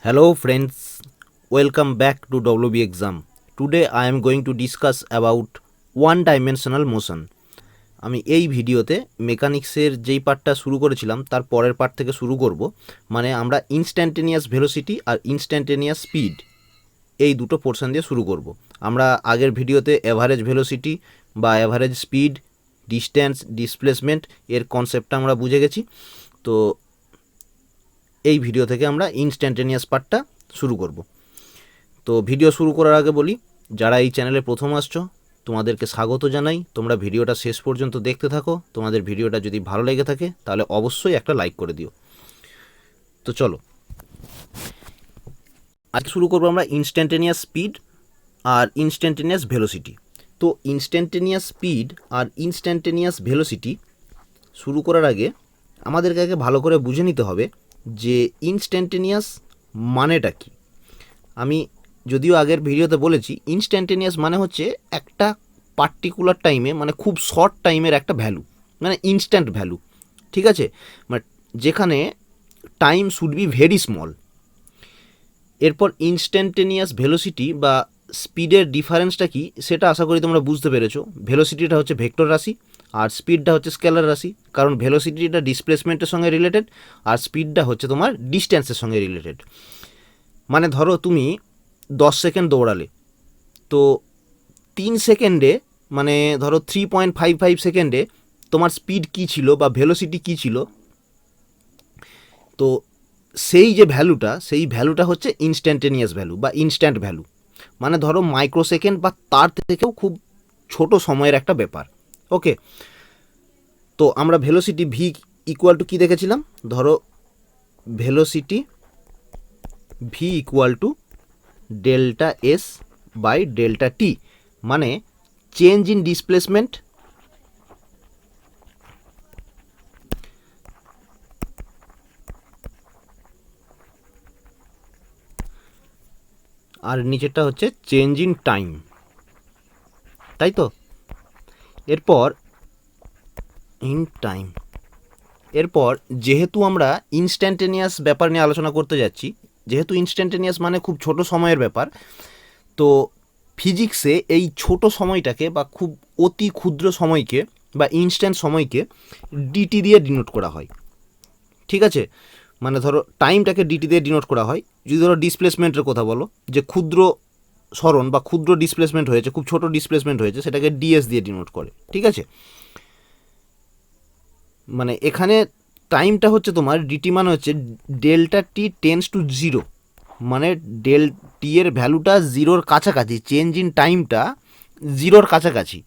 Hello friends, welcome back to WB exam. Today I am going to discuss about one dimensional motion. আমি এই ভিডিওতে মেকানিক্সের যেই পার্টটা শুরু করেছিলাম তার পরের পার্ট থেকে শুরু করব। মানে আমরা ইনস্ট্যান্টেনিয়াস ভেলোসিটি আর ইনস্ট্যান্টেনিয়াস স্পিড এই দুটো পোর্শন দিয়ে শুরু করব। আমরা আগের ভিডিওতে অ্যাভারেজ ভেলোসিটি বা অ্যাভারেজ স্পিড, ডিস্ট্যান্স, ডিসপ্লেসমেন্ট এর কনসেপ্টটা আমরা বুঝে গেছি। তো এই ভিডিও থেকে আমরা ইনস্ট্যান্টেনিয়াস পার্টটা শুরু করব। তো ভিডিও শুরু করার আগে বলি, যারা এই চ্যানেলে প্রথম আসছো তোমাদেরকে স্বাগত জানাই। তোমরা ভিডিওটা শেষ পর্যন্ত দেখতে থাকো। তোমাদের ভিডিওটা যদি ভালো লেগে থাকে তাহলে অবশ্যই একটা লাইক করে দিও। তো চলো আজ শুরু করবো আমরা ইনস্ট্যান্টেনিয়াস স্পিড আর ইনস্ট্যান্টেনিয়াস ভেলোসিটি। তো ইনস্ট্যান্টেনিয়াস স্পিড আর ইনস্ট্যান্টেনিয়াস ভেলোসিটি শুরু করার আগে আমাদেরকে আগে ভালো করে বুঝে নিতে হবে যে ইনস্ট্যান্টেনিয়াস মানেটা কি। আমি যদিও আগের ভিডিওতে বলেছি, ইনস্ট্যান্টেনিয়াস মানে হচ্ছে একটা পার্টিকুলার টাইমে, মানে খুব শর্ট টাইমের একটা ভ্যালু, মানে ইনস্ট্যান্ট ভ্যালু, ঠিক আছে, মানে যেখানে time should be very small. এরপর ইনস্ট্যান্টেনিয়াস ভেলোসিটি বা স্পিডের ডিফারেন্সটা কি সেটা আশা করি তোমরা বুঝতে পেরেছো। ভেলোসিটিটা হচ্ছে ভেক্টর রাশি আর স্পিডটা হচ্ছে স্কেলার রাশি, কারণ ভেলোসিটিটা ডিসপ্লেসমেন্টের সঙ্গে রিলেটেড আর স্পিডটা হচ্ছে তোমার ডিস্ট্যান্সের সঙ্গে রিলেটেড। মানে ধরো তুমি 10 সেকেন্ড দৌড়ালে, তো 3 সেকেন্ডে, মানে ধরো 3.55 সেকেন্ডে তোমার স্পিড কী ছিল বা ভেলোসিটি কী ছিল, তো সেই যে ভ্যালুটা, সেই ভ্যালুটা হচ্ছে ইনস্ট্যান্টেনিয়াস ভ্যালু বা ইনস্ট্যান্ট ভ্যালু। মানে ধরো মাইক্রোসেকেন্ড বা তার থেকেও খুব ছোট সময়ের একটা ব্যাপার। ওকে, তো আমরা ভেলোসিটি ভি ইকুয়াল টু কী দেখেছিলাম, ধরো velocity V equal to delta S by delta T, মানে চেঞ্জ ইন ডিসপ্লেসমেন্ট আর নিচেরটা হচ্ছে চেঞ্জ ইন টাইম, তাই তো। এরপর ইন টাইম, এরপর যেহেতু আমরা ইনস্ট্যান্টেনিয়াস ব্যাপার নিয়ে আলোচনা করতে যাচ্ছি, যেহেতু ইনস্ট্যান্টেনিয়াস মানে খুব ছোট সময়ের ব্যাপার, তো ফিজিক্সে এই ছোট সময়টাকে বা খুব অতি ক্ষুদ্র সময়কে বা ইনস্ট্যান্ট সময়কে ডিটি দিয়ে ডিনোট করা হয়, ঠিক আছে। মানে ধরো টাইমটাকে ডিটি দিয়ে ডিনোট করা হয়। যদি ধরো ডিসপ্লেসমেন্টের কথা বলো, যে ক্ষুদ্র সরণ বা ক্ষুদ্র ডিসপ্লেসমেন্ট হয়েছে, খুব ছোট ডিসপ্লেসমেন্ট হয়েছে, সেটাকে ডিএস দিয়ে ডিনোট করে, ঠিক আছে। মানে এখানে টাইমটা হচ্ছে তোমার ডিটি, মানে হচ্ছে delta T tends to zero, মানে ডেল টি এর ভ্যালুটা জিরোর কাছাকাছি, চেঞ্জ ইন টাইমটা জিরোর কাছাকাছি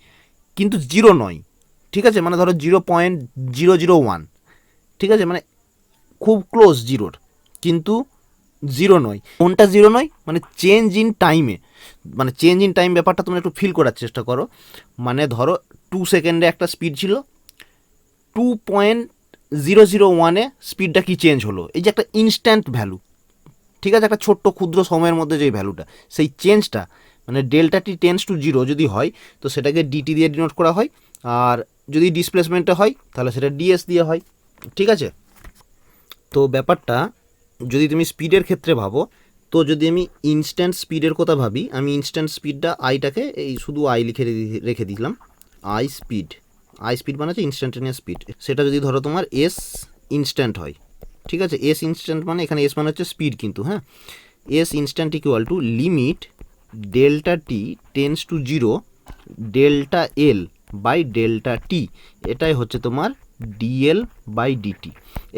কিন্তু জিরো নয়, ঠিক আছে। মানে ধরো 0.001, ঠিক আছে, মানে খুব ক্লোজ জিরোর, কিন্তু জিরো নয়। কোনটা জিরো নয়, মানে চেঞ্জ ইন টাইমে, মানে চেঞ্জ ইন টাইম ব্যাপারটা তোমরা একটু ফিল করার চেষ্টা করো। মানে ধরো 2 সেকেন্ডে একটা স্পিড ছিল, 2.001-এ স্পিডটা কি চেঞ্জ হলো, এই যে একটা ইনস্ট্যান্ট ভ্যালু, ঠিক আছে, একটা ছোট্ট ক্ষুদ্র সময়ের মধ্যে যেই ভ্যালুটা, সেই চেঞ্জটা মানে delta T tends to zero যদি হয়, তো সেটাকে ডিটি দিয়ে ডিনোট করা হয়। আর যদি ডিসপ্লেসমেন্টে হয় তাহলে সেটা ডিএস দিয়ে হয়, ঠিক আছে। তো ব্যাপারটা যদি তুমি স্পিডের ক্ষেত্রে ভাবো, তো যদি আমি ইনস্ট্যান্ট স্পিডের কথা ভাবি, আমি ইনস্ট্যান্ট স্পিডটা আইটাকে এই শুধু আই লিখে রেখে দিলাম, আই স্পিড। আই স্পিড মানে হচ্ছে ইনস্ট্যান্টেনিয়াস স্পিড। সেটা যদি ধরো তোমার এস ইনস্ট্যান্ট হয়, ঠিক আছে, এস ইনস্ট্যান্ট মানে এখানে এস মানে হচ্ছে স্পিড কিন্তু, হ্যাঁ, S instant equal to limit delta T tends to zero delta L by delta T, এটাই হচ্ছে তোমার ডিএল বাই ডিটি।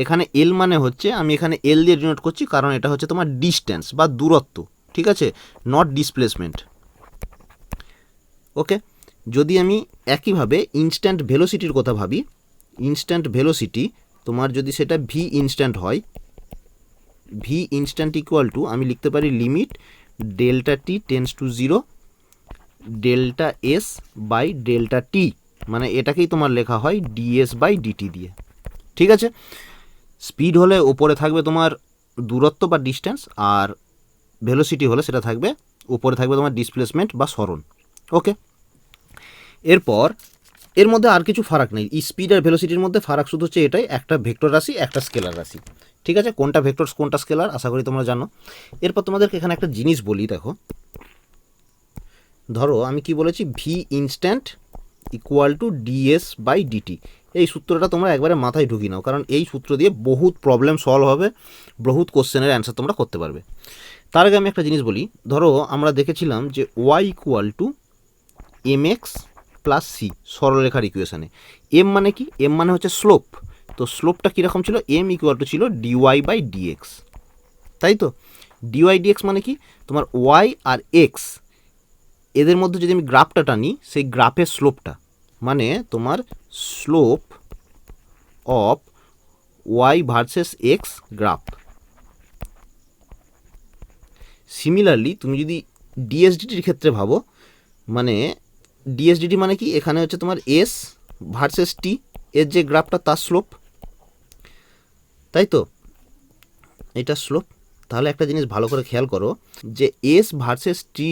এখানে এল মানে হচ্ছে, আমি এখানে এল দিয়ে ডিনোট করছি কারণ এটা হচ্ছে তোমার ডিস্ট্যান্স বা দূরত্ব, ঠিক আছে, নট ডিসপ্লেসমেন্ট। ওকে, যদি আমি একইভাবে ইনস্ট্যান্ট ভেলোসিটির কথা ভাবি, ইনস্ট্যান্ট ভেলোসিটি তোমার যদি সেটা ভি ইনস্ট্যান্ট হয়, ভি ইনস্ট্যান্ট ইকুয়াল টু আমি লিখতে পারি limit delta T tends to zero delta S by delta T, মানে এটাকেই তোমার লেখা হয় ডিএস বাই ডিটি দিয়ে, ঠিক আছে। স্পিড হলে ওপরে থাকবে তোমার দূরত্ব বা ডিস্ট্যান্স, আর ভেলোসিটি হলে সেটা থাকবে উপরে থাকবে তোমার ডিসপ্লেসমেন্ট বা সরণ। ওকে, এরপর এর মধ্যে আর কিছু ফারাক নেই, স্পিড আর ভেলোসিটির মধ্যে ফারাক শুধু হচ্ছে এটাই, একটা ভেক্টর রাশি একটা স্কেলার রাশি, ঠিক আছে, কোনটা ভেক্টর কোনটা স্কেলার আশা করি তোমরা জানো। এরপর তোমাদেরকে এখানে একটা জিনিস বলি, দেখো ধরো আমি কি বলেছি, V instant equal to DS by DT. এই সূত্রটা তোমরা একবারে মাথায় ঢুকিয়ে নাও, কারণ এই সূত্র দিয়ে বহুত প্রবলেম সলভ হবে, বহুত কোশ্চেনের অ্যান্সার তোমরা করতে পারবে। তার আগে আমি একটা জিনিস বলি, ধরো আমরা দেখেছিলাম যে Y equal to M X plus C সরলরেখার ইকুয়েশানে। এম মানে কি, এম মানে হচ্ছে স্লোপ। তো স্লোপটা কীরকম ছিল, এম ইকুয়াল টু ছিল ডিওয়াই বাই ডিএক্স, তাই তো। ডিওয়াই ডিএক্স মানে কি, তোমার ওয়াই আর এক্স এদের মধ্যে যদি আমি গ্রাফটা টানি, সেই গ্রাফের স্লোপটা মানে তোমার slope of Y versus X graph. Similarly তুমি যদি ডিএসডিটির ক্ষেত্রে ভাবো, মানে ডিএসডিটি মানে কি, এখানে হচ্ছে তোমার এস ভার্সেস টি এর যে গ্রাফটা তার স্লোপ, তাই তো, এটা স্লোপ। তাহলে একটা জিনিস ভালো করে খেয়াল করো যে এস ভার্সেস টি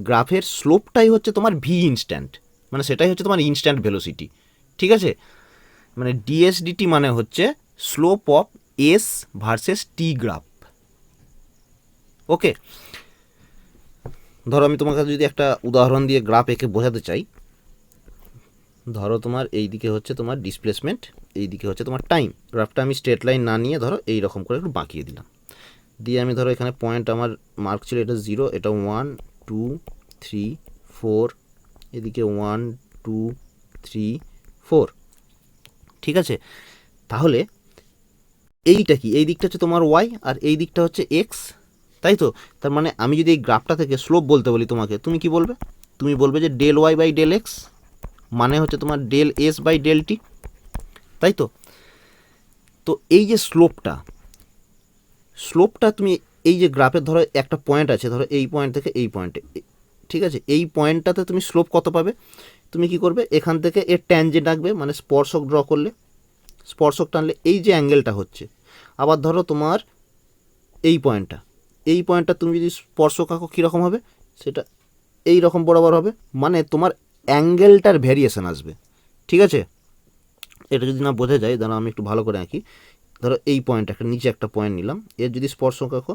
গ্রাফের স্লোপটাই হচ্ছে তোমার ভি ইনস্ট্যান্ট, মানে সেটাই হচ্ছে তোমার ইনস্ট্যান্ট ভেলোসিটি, ঠিক আছে। মানে ডিএসডিটি মানে হচ্ছে slope of S versus T graph. Okay, ধরো আমি তোমাকে যদি একটা উদাহরণ দিয়ে গ্রাফ এঁকে বোঝাতে চাই, ধরো তোমার এই দিকে হচ্ছে তোমার ডিসপ্লেসমেন্ট, এই দিকে হচ্ছে তোমার টাইম। গ্রাফটা আমি স্ট্রেট লাইন না নিয়ে ধরো এই রকম করে একটু বাঁকিয়ে দিলাম, দিয়ে আমি ধরো এখানে পয়েন্ট আমার মার্ক ছিল এটা 0, এটা 1 2 3 4, এদিকে 1 2 3 4, ঠিক আছে। তাহলে এইটা কি, এই দিকটা হচ্ছে তোমার ওয়াই আর এই দিকটা হচ্ছে এক্স, তাই তো। তার মানে আমি যদি এই গ্রাফটা থেকে স্লোপ বলতে বলি তোমাকে, তুমি কি বলবে, তুমি বলবে যে del Y by del X মানে হচ্ছে তোমার del S by del T, তাই তো। তো এই যে স্লোপটা তুমি এই যে গ্রাফের ধরো একটা পয়েন্ট আছে, ধরো এই পয়েন্ট থেকে এই পয়েন্টে, ঠিক আছে, এই পয়েন্টটাতে তুমি স্লোপ কত পাবে, তুমি কি করবে, এখান থেকে এর ট্যানজেন্ট আঁকবে, মানে স্পর্শক ড্র করলে, স্পর্শক টানলে এই যে অ্যাঙ্গেলটা হচ্ছে। আবার ধরো তোমার এই পয়েন্টটা তুমি যদি স্পর্শক আঁকো কীরকম হবে, সেটা এই রকম বরাবর হবে, মানে তোমার অ্যাঙ্গেলটার ভ্যারিয়েশন আসবে, ঠিক আছে। এটা যদি না বোঝা যায়, দাঁড়া আমি একটু ভালো করে আঁকি। ধরো এই পয়েন্ট একটা নিচে একটা পয়েন্ট নিলাম, এর যদি স্পর্শক আঁকো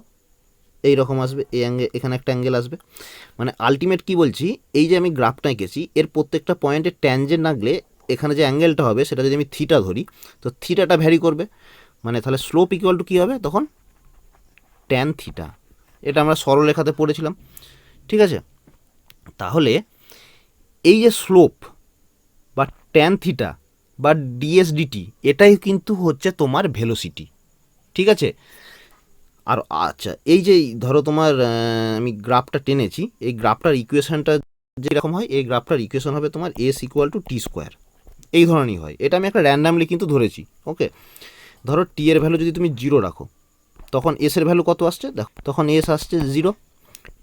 এই রকম আসবে, এই অ্যাঙ্গেল, এখানে একটা অ্যাঙ্গেল আসবে। মানে আলটিমেট কি বলছি, এই যে আমি গ্রাফটা এঁকেছি এর প্রত্যেকটা পয়েন্টে ট্যানজেন্ট আঁকলে এখানে যে অ্যাঙ্গেলটা হবে সেটা যদি আমি থিটা ধরি, তো থিটাটা ভ্যারি করবে, মানে তাহলে স্লোপ ইকুয়াল টু কী হবে তখন, ট্যান থিটা। এটা আমরা সরলরেখাতে পড়েছিলাম, ঠিক আছে। তাহলে এই যে স্লোপ বা ট্যান থিটা বা ডিএসডিটি, এটাই কিন্তু হচ্ছে তোমার ভেলোসিটি, ঠিক আছে। আর আচ্ছা, এই যে ধরো তোমার আমি গ্রাফটা টেনেছি, এই গ্রাফটার ইকুয়েশনটা যেরকম হয়, এই গ্রাফটার ইকুয়েশন হবে তোমার S equal to t square, এই ধরনেরই হয়। এটা আমি একটা র্যান্ডামলি কিন্তু ধরেছি, ওকে। ধরো টি এর ভ্যালু যদি তুমি 0 রাখো, তখন এস এর ভ্যালু কত আসছে, দেখো তখন এস আসছে 0।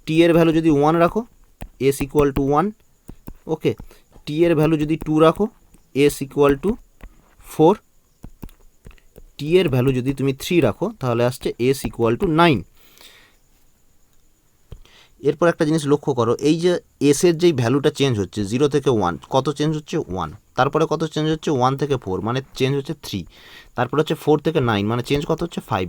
টি এর ভ্যালু যদি 1 রাখো, এস ইকুয়াল টু 1, ওকে। টি এর ভ্যালু যদি 2 রাখো, এস ইকুয়াল টু 4। টি এর ভ্যালু যদি তুমি 3 রাখো, তাহলে আসছে এস ইকুয়াল টু 9। এরপর একটা জিনিস লক্ষ্য করো, এই যে এস এর যেই ভ্যালুটা চেঞ্জ হচ্ছে 0 থেকে 1, কত চেঞ্জ হচ্ছে 1, তারপরে কত চেঞ্জ হচ্ছে 1 থেকে 4, মানে চেঞ্জ হচ্ছে 3, তারপরে হচ্ছে 4 থেকে 9, মানে চেঞ্জ কত হচ্ছে 5।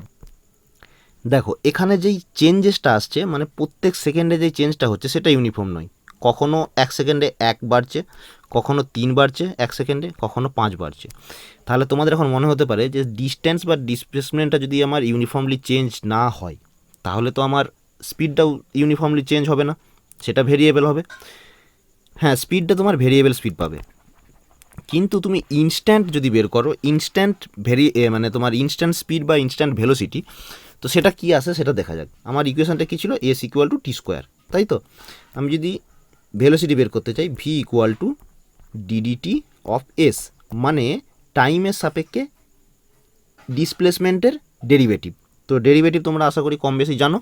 দেখো এখানে যেই চেঞ্জেসটা আসছে, মানে প্রত্যেক সেকেন্ডে যেই চেঞ্জটা হচ্ছে সেটা ইউনিফর্ম নয়, কখনো 1 সেকেন্ডে 1 বাড়ছে, কখনো 3 বাড়ছে 1 সেকেন্ডে, কখনো 5 বাড়ছে। তাহলে তোমাদের এখন মনে হতে পারে যে ডিস্টেন্স বা ডিসপ্লেসমেন্টটা যদি আমার ইউনিফর্মলি চেঞ্জ না হয়, তাহলে তো আমার স্পিডটাও ইউনিফর্মলি চেঞ্জ হবে না, সেটা ভেরিয়েবল হবে। হ্যাঁ, স্পিডটা তোমার ভেরিয়েবল স্পিড পাবে, কিন্তু তুমি ইনস্ট্যান্ট যদি বের করো, ইনস্ট্যান্ট মানে তোমার ইনস্ট্যান্ট স্পিড বা ইনস্ট্যান্ট ভেলোসিটি, তো সেটা কি আসে সেটা দেখা যাক। আমার ইকুয়েশনটা কী ছিল, S equal to t square, তাই তো। আমি যদি ভেলোসিটি বের করতে চাই, V equal two DDT of S, মানে টাইমের সাপেক্ষে ডিসপ্লেসমেন্টের ডেরিভেটিভ। তো ডেরিভেটিভ তোমরা আশা করি কম বেশি জানো,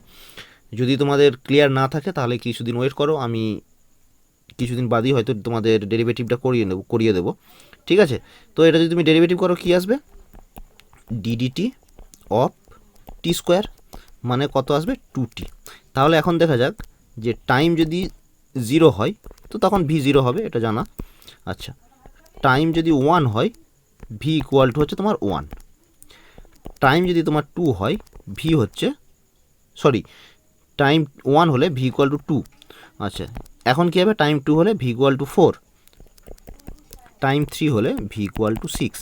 যদি তোমাদের ক্লিয়ার না থাকে তাহলে কিছুদিন ওয়েট করো, আমি কিছুদিন বাদই হয়তো তোমাদের ডেরিভেটিভটা করিয়ে দেবো, ঠিক আছে। তো এটা যদি তুমি ডেরিভেটিভ করো, কী আসবে, ডিডিটি অফ টি স্কোয়ার, মানে কত আসবে 2t। তাহলে এখন দেখা যাক যে টাইম যদি 0 হয় তো তখন ভি 0 হবে, এটা জানা। আচ্ছা, টাইম যদি 1 হয়, ভি ইকুয়াল টু হচ্ছে তোমার 1। টাইম যদি তোমার 2 হয়, ভি হচ্ছে টাইম 1 হলে ভি ইকুয়াল টু 2। আচ্ছা, এখন কী হবে? টাইম 2 হলে ভি ইকুয়াল টু 4, টাইম 3 হলে ভি ইকুয়াল টু 6।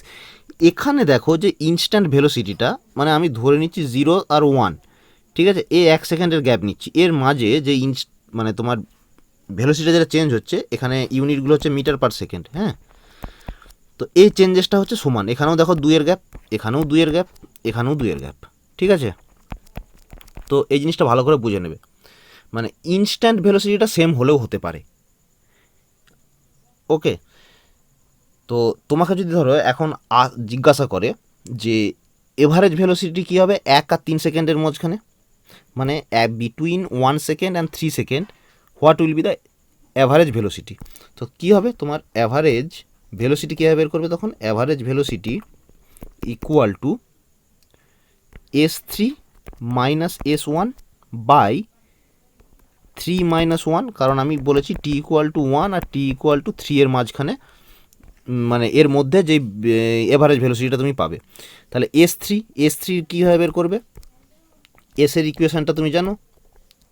এখানে দেখো যে ইনস্ট্যান্ট ভেলোসিটিটা, মানে আমি ধরে নিচ্ছি 0 আর 1, ঠিক আছে, 1 সেকেন্ডের গ্যাপ নিচ্ছি, এর মাঝে যে মানে তোমার ভেলোসিটি যেটা চেঞ্জ হচ্ছে, এখানে ইউনিটগুলো হচ্ছে মিটার পার সেকেন্ড। হ্যাঁ, তো এই চেঞ্জেসটা হচ্ছে সমান। এখানেও দেখো 2-এর গ্যাপ, এখানেও 2-এর গ্যাপ, এখানেও 2-এর গ্যাপ, ঠিক আছে। তো এই জিনিসটা ভালো করে বুঝে নেবে, মানে ইনস্ট্যান্ট ভেলোসিটিটা সেম হলেও হতে পারে। ওকে, তো তোমাকে যদি ধরো এখন জিজ্ঞাসা করে যে এভারেজ ভেলোসিটি কী হবে 1 আর 3 সেকেন্ডের মাঝখানে, মানে between 1 second and 3 second, what will be the average velocity? তো কী হবে তোমার অ্যাভারেজ ভেলোসিটি কীভাবে বের করবে তখন? Average velocity equal to S3 minus S1 by 3 minus 1, কারণ আমি বলেছি টি ইকুয়াল টু 1 আর টি ইকুয়াল টু 3 এর মাঝখানে, মানে এর মধ্যে যে এভারেজ ভেলোসিটিটা তুমি পাবে। তাহলে S3 কীভাবে বের করবে? এস এর ইকুয়েশানটা তুমি জানো,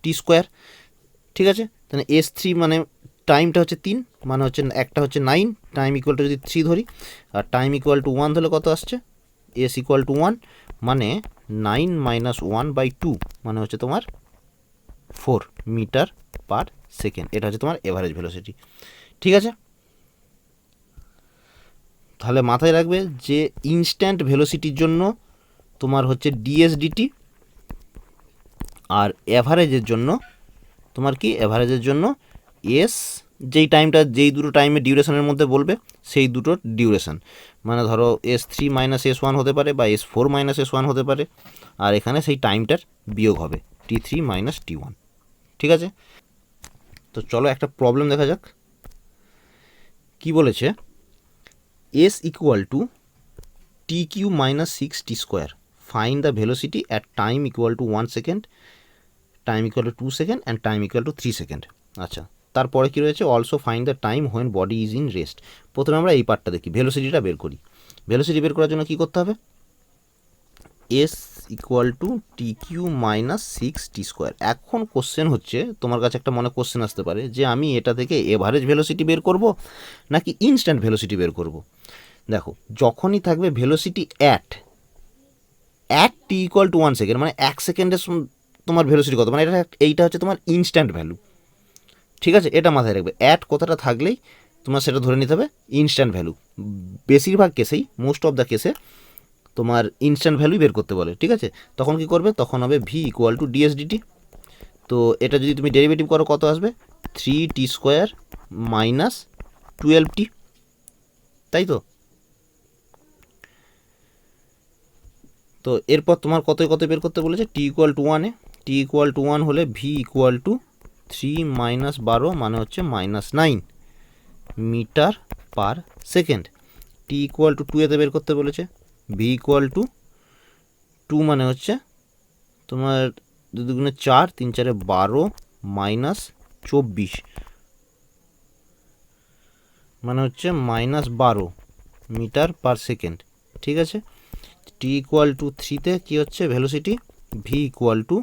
টি স্কোয়ার, ঠিক আছে। তাহলে S3 মানে টাইমটা হচ্ছে 3, মানে হচ্ছে একটা হচ্ছে 9, টাইম ইকুয়াল টু যদি 3 ধরি, আর টাইম ইকুয়াল টু 1 ধরলে কত আসছে? এস ইকুয়াল টু 1, মানে 9 মাইনাস 1/2, মানে হচ্ছে তোমার 4 মিটার পার সেকেন্ড। এটা হচ্ছে তোমার এভারেজ ভেলোসিটি, ঠিক আছে। তাহলে মাথায় রাখবে যে ইনস্ট্যান্ট ভেলোসিটির জন্য তোমার হচ্ছে ডিএসডিটি, আর অ্যাভারেজের জন্য তোমার কি? অ্যাভারেজের জন্য এস, যেই দুটো টাইমের ডিউরেশনের মধ্যে বলবে সেই দুটোর ডিউরেশন, মানে ধরো S3 মাইনাস S1 হতে পারে বা S4 মাইনাস S1 হতে পারে, আর এখানে সেই টাইমটার বিয়োগ হবে T3 মাইনাস T1, ঠিক আছে। তো চলো একটা প্রবলেম দেখা যাক। কি বলেছে? S equal to TQ minus 6T square, find the velocity at time equal to 1 second, time equal to 2 second and time equal to 3 second. আচ্ছা, তারপরে কী রয়েছে? Also find the time when body is in rest. প্রথমে আমরা এই পার্টটা দেখি, ভেলোসিটিটা বের করি। ভেলোসিটি বের করার জন্য কী করতে হবে? S equal two TQ minus 6T square. এখন কোশ্চেন হচ্ছে, তোমার কাছে একটা মনে কোশ্চেন আসতে পারে যে আমি এটা থেকে এভারেজ ভেলোসিটি বের করব নাকি ইনস্ট্যান্ট ভেলোসিটি বের করব। দেখো, যখনই থাকবে velocity at t equal to 1 second, মানে 1 সেকেন্ডের তোমার ভেলোসিটি কত, মানে এইটা হচ্ছে তোমার ইনস্ট্যান্ট ভ্যালু, ঠিক আছে। এটা মাথায় রাখবে, অ্যাট কথাটা থাকলেই তোমার সেটা ধরে নিতে হবে ইনস্ট্যান্ট ভ্যালু। বেশিরভাগ কেসেই, মোস্ট অফ দ্য কেসে তোমার ইনস্ট্যান্ট ভ্যালু বের করতে বলে, ঠিক আছে। তখন কি করবে? তখন হবে ভি ইকুয়াল টু ডিএসডিটি। তো এটা যদি তুমি ডেরিভেটিভ করো কত আসবে? 3T স্কোয়ার মাইনাস 12T, তাই তো। তো এরপর তোমার কত বের করতে বলেছে? টি ইকুয়াল টু 1-এ, টি ইকুয়াল টু 1 হলে ভি ইকুয়াল টু 3 মাইনাস 12, মানে হচ্ছে minus 9 metre per second. T equal to 2-এতে বের করতে বলেছে, ভি ইকুয়াল টু 2, মানে হচ্ছে তোমার 2 দুগুণে 4, 3 4-এ 12 মাইনাস 24, মানে হচ্ছে মাইনাস 12 মিটার পার সেকেন্ড, ঠিক আছে। টি ইকুয়াল টু 3-তে কী হচ্ছে ভেলোসিটি? ভি ইকুয়াল টু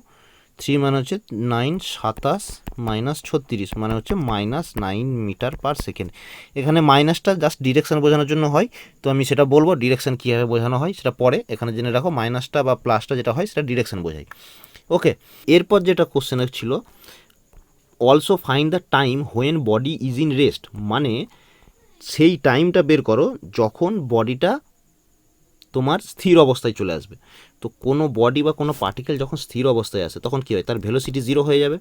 3, মানে হচ্ছে 9 27 মাইনাস 36, মানে হচ্ছে মাইনাস 9 মিটার পার সেকেন্ড। এখানে মাইনাসটা জাস্ট ডিরেকশান বোঝানোর জন্য হয়, তো আমি সেটা বলবো ডিরেকশান কীভাবে বোঝানো হয় সেটা পরে। এখানে জেনে রাখো মাইনাসটা বা প্লাসটা যেটা হয় সেটা ডিরেকশান বোঝায়। ওকে, এরপর যেটা কোশ্চেন ছিল, also find the time when body is in rest, মানে সেই টাইমটা বের করো যখন বডিটা তোমার স্থির অবস্থায় চলে আসবে। তো কোনো বডি বা কোনো পার্টিকেল যখন স্থির অবস্থায় আসে তখন কী হয়? তার ভেলোসিটি 0 হয়ে যাবে।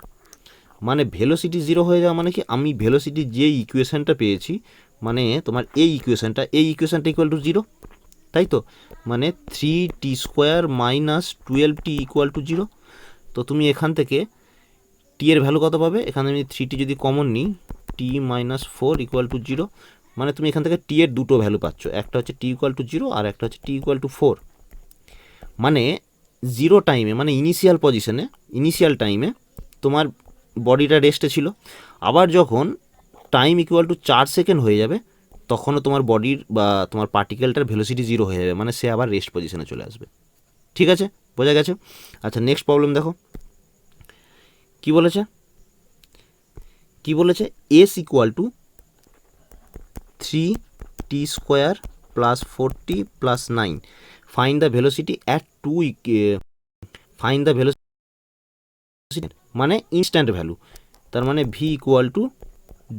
মানে ভেলোসিটি 0 হয়ে যাওয়া মানে কি? আমি ভেলোসিটির যে ইকুয়েশানটা পেয়েছি, মানে তোমার এই ইকুয়েশানটা ইকুয়াল টু 0, তাই তো। মানে 3T square minus 12T equal to 0। তো তুমি এখান থেকে টি এর ভ্যালু কত পাবে? এখানে আমি 3T যদি কমন নিই, টি মাইনাস 4 ইকুয়াল টু 0, মানে তুমি এখান থেকে টি এর দুটো ভ্যালু পাচ্ছ, একটা হচ্ছে টি ইকুয়াল টু 0 আর একটা হচ্ছে টি ইকুয়াল টু 4। মানে 0 টাইমে, মানে ইনিশিয়াল টাইমে তোমার বডিটা রেস্টে ছিল। আবার যখন টাইম ইকুয়াল টু 4 সেকেন্ড হয়ে যাবে তখনও তোমার বডির বা তোমার পার্টিকেলটার ভেলোসিটি 0 হয়ে যাবে, মানে সে আবার রেস্ট পজিশনে চলে আসবে। ঠিক আছে, বোঝা গেছে। আচ্ছা নেক্সট প্রবলেম দেখো কি বলেছে, S equal to 3t² plus 40 plus 9, find the velocity at two, find the velocity মানে ইনস্ট্যান্ট ভ্যালু, তার মানে ভি ইকুয়াল টু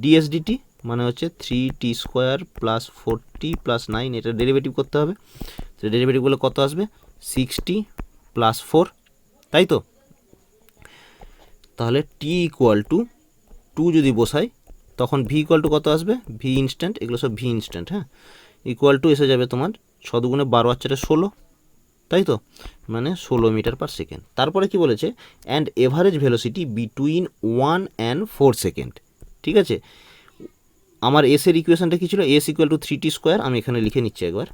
ডিএসডিটি মানে হচ্ছে 3t² প্লাস 40 প্লাস 9, এটা ডেরিভেটিভ করতে হবে। তো ডেরিভেটিভগুলো কত আসবে, 60 প্লাস 4, তাই তো। তাহলে টি ইকুয়াল টু 2 যদি বসাই তখন ভি ইকুয়াল টু কত আসবে, ভি ইনস্ট্যান্ট, এগুলো সব ভি ইনস্ট্যান্ট, হ্যাঁ, ইকুয়াল টু এসে যাবে তোমার 6 দুগুণে 12 আর 4 16, তাই তো, মানে 16 মিটার পার সেকেন্ড। তারপরে কি বলেছে, and average velocity between 1 and 4 second. ঠিক আছে, আমার এসের ইকুয়েশনটা কী ছিল, এস ইকুয়াল টু 3t², আমি এখানে লিখে নিচ্ছি একবার,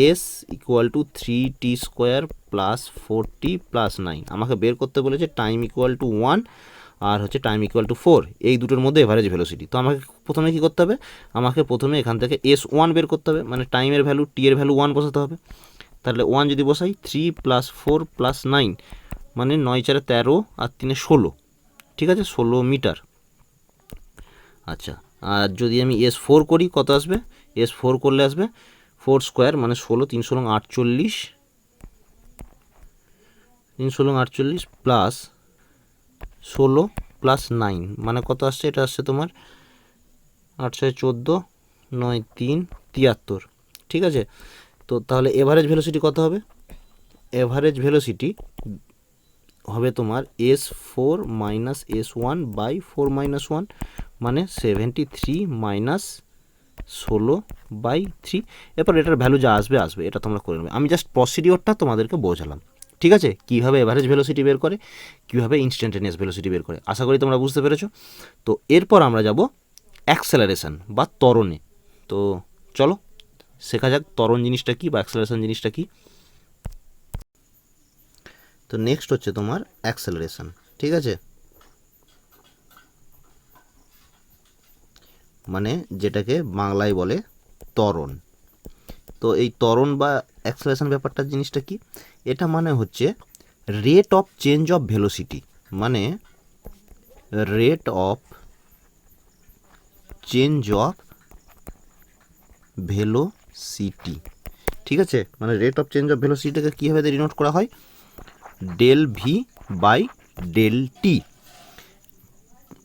S equal to 3t² plus 40 plus 9, আমাকে বের করতে বলেছে টাইম ইকুয়াল টু 1 আর হচ্ছে টাইম ইকুয়াল টু 4, এই দুটোর মধ্যে এভারেজ ভেলোসিটি। তো আমাকে প্রথমে কী করতে হবে, আমাকে প্রথমে এখান থেকে S1 বের করতে হবে, মানে টাইমের ভ্যালু, টি এর ভ্যালু 1 বসাতে হবে। তাহলে 1 যদি বসাই 3 প্লাস 4 প্লাস 9 মানে 9 4 13 আর 3 16, ঠিক আছে, 16 মিটার। আচ্ছা, আর যদি আমি S4 করি কত আসবে, S4 করলে আসবে 4² মানে 16, 3 16 48, 3 16 48 প্লাস 16 প্লাস 9 মানে কত আসছে, এটা আসছে তোমার 8 6 14 9 3 73, ঠিক আছে। তো তাহলে এভারেজ ভেলোসিটি কত হবে, এভারেজ ভেলোসিটি হবে তোমার S4 minus S1 by 4 minus 1 মানে 73 মাইনাস 16/3। এরপর এটার ভ্যালু যা আসবে আসবে, এটা তোমরা করে নেবে, আমি জাস্ট প্রসিডিওরটা তোমাদেরকে বোঝালাম, ঠিক আছে, কীভাবে এভারেজ ভেলোসিটি বের করে, কীভাবে ইনস্ট্যান্টেনিয়াস ভেলোসিটি বের করে। আশা করি তোমরা বুঝতে পেরেছো। তো এরপর আমরা যাব অ্যাক্সেলারেশন বা ত্বরণে। তো চলো শেখা যাক ত্বরণ জিনিসটা কী বা অ্যাক্সেলারেশন জিনিসটা কী। তো নেক্সট হচ্ছে তোমার অ্যাক্সেলারেশন, ঠিক আছে, মানে যেটাকে বাংলায় বলে ত্বরণ। তো এই ত্বরণ বা অ্যাক্সেলারেশন ব্যাপারটা জিনিসটা কি, এটা মানে হচ্ছে rate of change of velocity, মানে rate of change of velocity, ঠিক আছে, মানে রেট অফ চেঞ্জ অফ ভেলোসিটিটাকে কীভাবে ডিনোট করা হয়, del V by del T.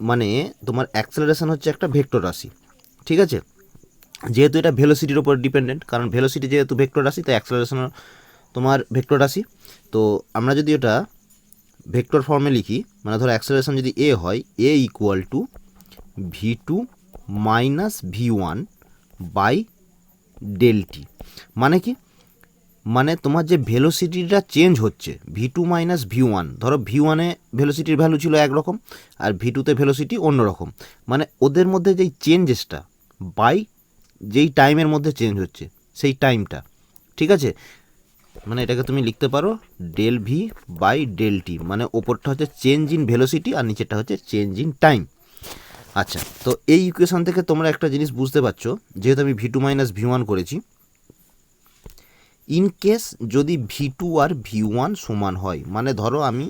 মানে তোমার অ্যাক্সেলারেশন হচ্ছে একটা ভেক্টর রাশি, ঠিক আছে, যেহেতু এটা ভেলোসিটির উপর ডিপেন্ডেন্ট, কারণ ভেলোসিটি যেহেতু ভেক্টর রাশি তাই অ্যাক্সেলারেশন তোমার ভেক্টর রাশি। তো আমরা যদি ওটা ভেক্টর ফর্মে লিখি, মানে ধরো অ্যাক্সেলারেশন যদি এ হয়, A equal to v2 minus v1 by del T. মানে কি, মানে তোমার যে ভেলোসিটিটা চেঞ্জ হচ্ছে v2 মাইনাস v1, ধরো v1-এ ভেলোসিটির ভ্যালু ছিল একরকম আর v2-তে ভেলোসিটি অন্যরকম, মানে ওদের মধ্যে যেই চেঞ্জেসটা বাই যেই টাইমের মধ্যে চেঞ্জ হচ্ছে সেই টাইমটা, ঠিক আছে, মানে এটাকে তুমি লিখতে পারো del V by del T, মানে ওপরটা হচ্ছে চেঞ্জ ইন ভেলোসিটি আর নিচেরটা হচ্ছে চেঞ্জ ইন টাইম। আচ্ছা, তো এই ইকুয়েশন থেকে তোমরা একটা জিনিস বুঝতে পারছো, যেহেতু আমি v2 মাইনাস v1 করেছি, ইন কেস যদি v2 আর v1 সমান হয়, মানে ধরো আমি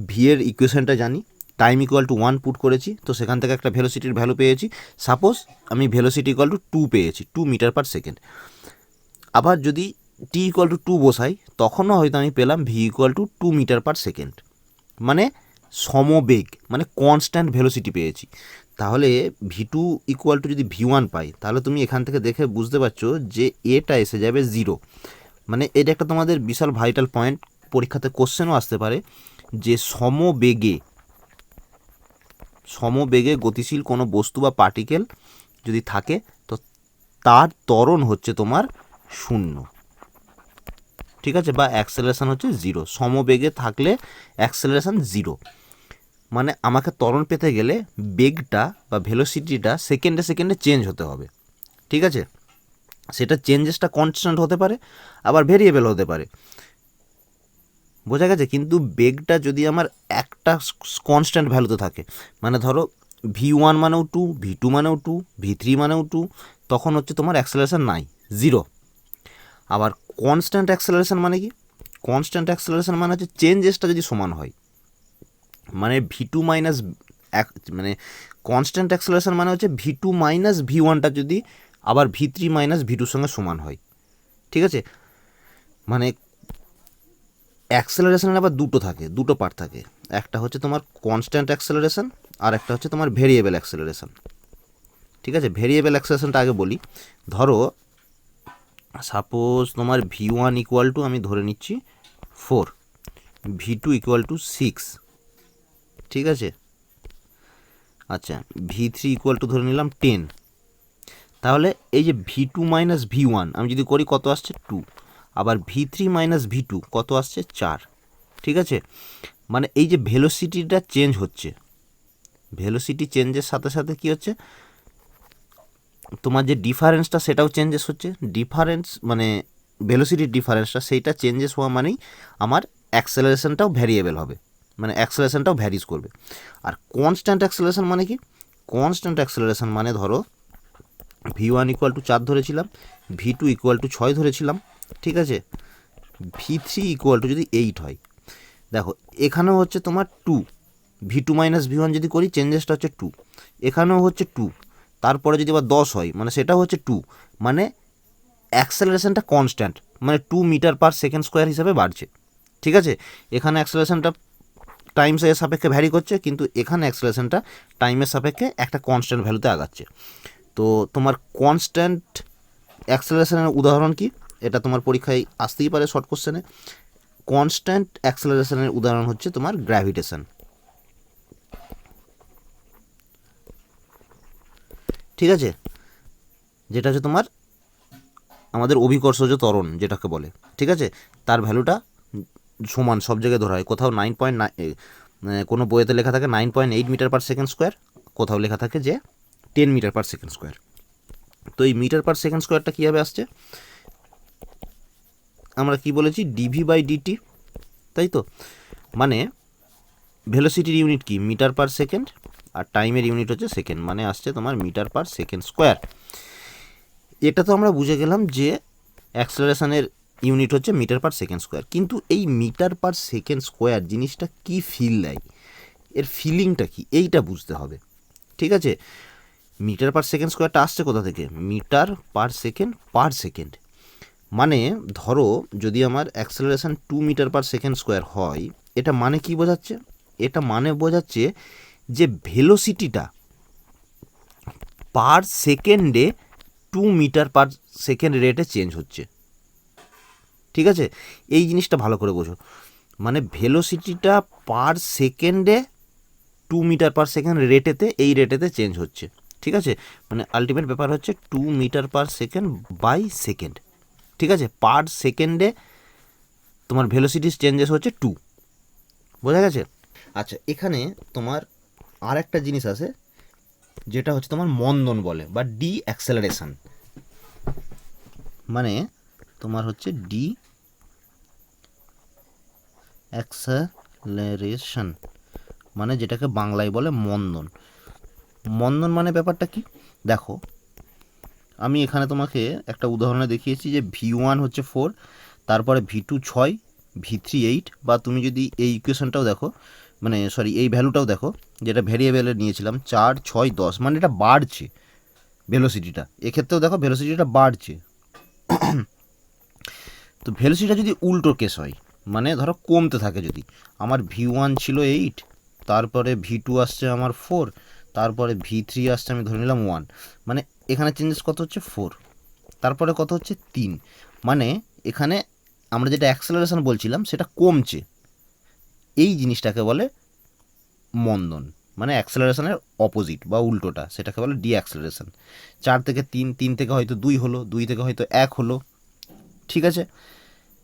ভি এর ইকুয়েশনটা জানি, টাইম ইকুয়াল টু 1 পুট করেছি, তো সেখান থেকে একটা ভেলোসিটির ভ্যালু পেয়েছি, সাপোজ আমি ভেলোসিটি ইকুয়াল টু 2 পেয়েছি, 2 মিটার পার সেকেন্ড। আবার যদি টি ইকুয়াল টু 2 বসাই তখনও হয়তো আমি পেলাম v equal to 2 metre per second, মানে সমবেগ, মানে কনস্ট্যান্ট ভেলোসিটি পেয়েছি। তাহলে v2 ইকুয়াল টু যদি v1 পাই, তাহলে তুমি এখান থেকে দেখে বুঝতে পারছো যে এটা এসে যাবে 0। মানে এটা একটা তোমাদের বিশাল ভাইটাল পয়েন্ট, পরীক্ষাতে কোশ্চেনও আসতে পারে যে সমবেগে গতিশীল কোনো বস্তু বা পার্টিকেল যদি থাকে তো তার ত্বরণ হচ্ছে তোমার 0, ঠিক আছে, বা অ্যাক্সেলারেশন হচ্ছে 0। সমবেগে থাকলে অ্যাক্সেলারেশন 0, মানে আমাকে ত্বরণ পেতে গেলে বেগটা বা ভেলোসিটিটা সেকেন্ডে সেকেন্ডে চেঞ্জ হতে হবে, ঠিক আছে, সেটা চেঞ্জেসটা কনস্ট্যান্ট হতে পারে আবার ভেরিয়েবল হতে পারে, বোঝা গেছে। কিন্তু বেগটা যদি আমার একটা কনস্ট্যান্ট ভ্যালুতে থাকে, মানে ধরো v1 মানেও 2, v2 মানেও 2, v3 মানেও 2, তখন হচ্ছে তোমার অ্যাক্সেলারেশন নাই, 0। আবার কনস্ট্যান্ট অ্যাক্সেলারেশন মানে কি, কনস্ট্যান্ট অ্যাক্সেলারেশন মানে হচ্ছে চেঞ্জেসটা যদি সমান হয়, মানে ভি2 মাইনাস মানে কনস্ট্যান্ট অ্যাক্সেলারেশন মানে হচ্ছে ভি2 মাইনাস ভি1টা যদি আবার ভি3 মাইনাস ভি2র সঙ্গে সমান হয়। ঠিক আছে, মানে অ্যাক্সেলারেশনের আবার দুটো পার্ট থাকে, একটা হচ্ছে তোমার কনস্ট্যান্ট অ্যাক্সেলারেশন আর একটা হচ্ছে তোমার ভেরিয়েবল অ্যাক্সেলারেশন। ঠিক আছে, ভেরিয়েবল অ্যাক্সেলারেশনটা আগে বলি। ধরো সাপোজ তোমার ভি1 ইকুয়াল টু আমি ধরে নিচ্ছি 4, ভি2 ইকুয়াল টু 6। ঠিক আছে, আচ্ছা ভি3 ইকুয়াল টু ধরে নিলাম 10। তাহলে এই যে ভি2 মাইনাস ভি1 আমি যদি করি কত আসছে 2, আবার ভি3 মাইনাস ভি2 কত আসছে 4। ঠিক আছে, মানে এই যে ভেলোসিটিটা চেঞ্জ হচ্ছে, ভেলোসিটি চেঞ্জের সাথে সাথে কী হচ্ছে, তোমার যে ডিফারেন্সটা সেটাও চেঞ্জেস হচ্ছে। ডিফারেন্স মানে ভেলোসিটির ডিফারেন্সটা সেইটা চেঞ্জেস হওয়া মানেই আমার অ্যাক্সেলারেশনটাও ভ্যারিয়েবল হবে, মানে অ্যাক্সেলারেশনটাও ভ্যারিজ করবে। আর কনস্ট্যান্ট অ্যাক্সেলারেশন মানে কি, কনস্ট্যান্ট অ্যাক্সেলারেশন মানে ধরো ভি1 ইকুয়াল টু 4 ধরেছিলাম, ভি2 ইকুয়াল টু 6 ধরেছিলাম। ঠিক আছে, ভি3 ইকুয়াল টু যদি 8 হয়, দেখো এখানেও হচ্ছে তোমার 2, ভি2 মাইনাস ভি1 যদি করি চেঞ্জেসটা হচ্ছে 2, এখানেও হচ্ছে 2, তারপরে যদি আবার 10 হয় মানে সেটাও হচ্ছে 2, মানে অ্যাক্সেলারেশনটা কনস্ট্যান্ট, মানে 2 মিটার পার সেকেন্ড স্কোয়ার হিসাবে বাড়ছে। ঠিক আছে, এখানে অ্যাক্সেলারেশনটা টাইমসের সাপেক্ষে ভ্যারি করছে, কিন্তু এখানে অ্যাক্সেলারেশনটা টাইমের সাপেক্ষে একটা কনস্ট্যান্ট ভ্যালুতে আগাচ্ছে। তো তোমার কনস্ট্যান্ট অ্যাক্সেলারেশনের উদাহরণ কি, এটা তোমার পরীক্ষায় আসতেই পারে শর্ট কোশ্চেনে। কনস্ট্যান্ট অ্যাক্সেলারেশনের উদাহরণ হচ্ছে তোমার গ্র্যাভিটেশন। ঠিক আছে, যেটা হচ্ছে তোমার আমাদের অভিকর্ষজ ত্বরণ যেটাকে বলে। ঠিক আছে, তার ভ্যালুটা সমান সব জায়গায় ধরা হয়, কোথাও 9.9, কোনো বইয়েতে লেখা থাকে 9.8 মিটার পার সেকেন্ড স্কোয়ার, কোথাও লেখা থাকে যে 10 মিটার পার সেকেন্ড স্কোয়ার। তো এই মিটার পার সেকেন্ড স্কোয়ারটা কীভাবে আসছে, আমরা কি বলেছি ডিভি বাই ডিটি, তাই তো, মানে ভেলোসিটির ইউনিট কি মিটার পার সেকেন্ড আর টাইমের ইউনিট হচ্ছে সেকেন্ড, মানে আসছে তোমার মিটার পার সেকেন্ড স্কোয়ার। এটা তো আমরা বুঝে গেলাম যে অ্যাক্সেলারেশনের ইউনিট হচ্ছে মিটার পার সেকেন্ড স্কোয়ার, কিন্তু এই মিটার পার সেকেন্ড স্কোয়ার জিনিসটা কি ফিল দেয়, এর ফিলিংটা কি, এইটা বুঝতে হবে। ঠিক আছে, মিটার পার সেকেন্ড স্কোয়ারটা আসছে কোথা থেকে, মিটার পার সেকেন্ড, মানে ধরো যদি আমার acceleration 2 metre per second square হয়, এটা মানে কি বোঝাচ্ছে, এটা মানে বোঝাচ্ছে যে ভেলোসিটিটা পার সেকেন্ডে 2 মিটার পার সেকেন্ড রেটে চেঞ্জ হচ্ছে। ঠিক আছে, এই জিনিসটা ভালো করে বোঝো, মানে ভেলোসিটিটা পার সেকেন্ডে 2 মিটার পার সেকেন্ড এই রেটেতে চেঞ্জ হচ্ছে। ঠিক আছে, মানে আলটিমেট ব্যাপার হচ্ছে 2 metre per second by second. ঠিক আছে, পার সেকেন্ডে তোমার ভেলোসিটি চেঞ্জেস হচ্ছে 2, বোঝা গেছে। আচ্ছা, এখানে তোমার আর একটা জিনিস আছে যেটা হচ্ছে তোমার মন্দন বলে বা ডি অ্যাক্সেলারেশন, মানে তোমার হচ্ছে ডি অ্যাক্সেলারেশন, মানে যেটাকে বাংলায় বলে মন্দন। মন্দন মানে ব্যাপারটা কি, দেখো আমি এখানে তোমাকে একটা উদাহরণে দেখিয়েছি যে ভি1 হচ্ছে 4, তারপরে ভি2 6, ভি3 8, বা তুমি যদি এই ইকুয়েশনটাও দেখো, মানে সরি এই ভ্যালুটাও দেখো যেটা ভেরিয়েবলে নিয়েছিলাম 4 6 10, মানে এটা বাড়ছে ভেলোসিটিটা, এক্ষেত্রেও দেখো ভেলোসিটিটা বাড়ছে। তো ভেলোসিটিটা যদি উল্টো কেস হয়, মানে ধরো কমতে থাকে, যদি আমার ভি1 ছিল 8, তারপরে ভি2 আসছে আমার 4, তারপরে ভি3 আসছে আমি ধরে নিলাম 1, মানে এখানে চেঞ্জেস কত হচ্ছে 4, তারপরে কত হচ্ছে 3, মানে এখানে আমরা যেটা অ্যাক্সেলারেশন বলছিলাম সেটা কমছে, এই জিনিসটাকে বলে মন্দন, মানে অ্যাক্সেলারেশনের অপোজিট বা উল্টোটা, সেটাকে বলে ডি অ্যাক্সেলারেশন। 4 থেকে 3, 3 থেকে হয়তো 2 হলো, 2 থেকে হয়তো 1 হলো। ঠিক আছে,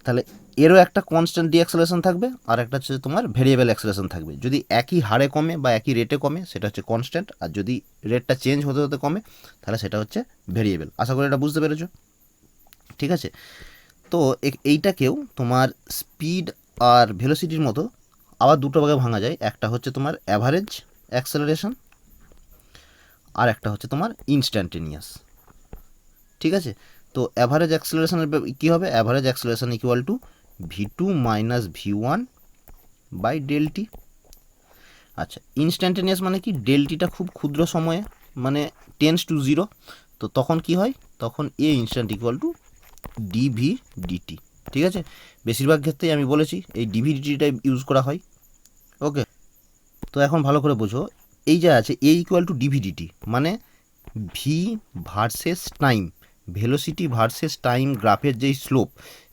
তাহলে এরও একটা কনস্ট্যান্ট ডি অ্যাক্সেলারেশন থাকবে, আর একটা হচ্ছে তোমার ভেরিয়েবল অ্যাক্সেলারেশন থাকবে। যদি একই হারে কমে বা একই রেটে কমে সেটা হচ্ছে কনস্ট্যান্ট, আর যদি রেটটা চেঞ্জ হতে হতে কমে তাহলে সেটা হচ্ছে ভেরিয়েবল। আশা করি এটা বুঝতে পেরেছো। ঠিক আছে, তো এইটাকেও তোমার স্পিড আর ভেলোসিটির মতো আবার দুটো ভাগে ভাঙা যায়, একটা হচ্ছে তোমার অ্যাভারেজ অ্যাক্সেলারেশন আর একটা হচ্ছে তোমার ইনস্ট্যান্টেনিয়াস। ঠিক আছে, তো অ্যাভারেজ অ্যাক্সেলারেশনের কী হবে, average acceleration equal to v2 minus v1 by del t. আচ্ছা, ইনস্ট্যান্টেনিয়াস মানে কি, ডেল টিটা খুব ক্ষুদ্র সময়ে মানে টেন্স টু জিরো, তো তখন কি হয়, তখন A instant equal to DV DT. ঠিক আছে, বেশিরভাগ ক্ষেত্রেই আমি বলেছি এই ডিভি ডিটিটা ইউজ করা হয়। ওকে, তো এখন ভালো করে বোঝো, এই যে আছে এ ইকুয়াল টু ডিভি ডিটি মানে V versus time, velocity versus time গ্রাফের যেই স্লোপ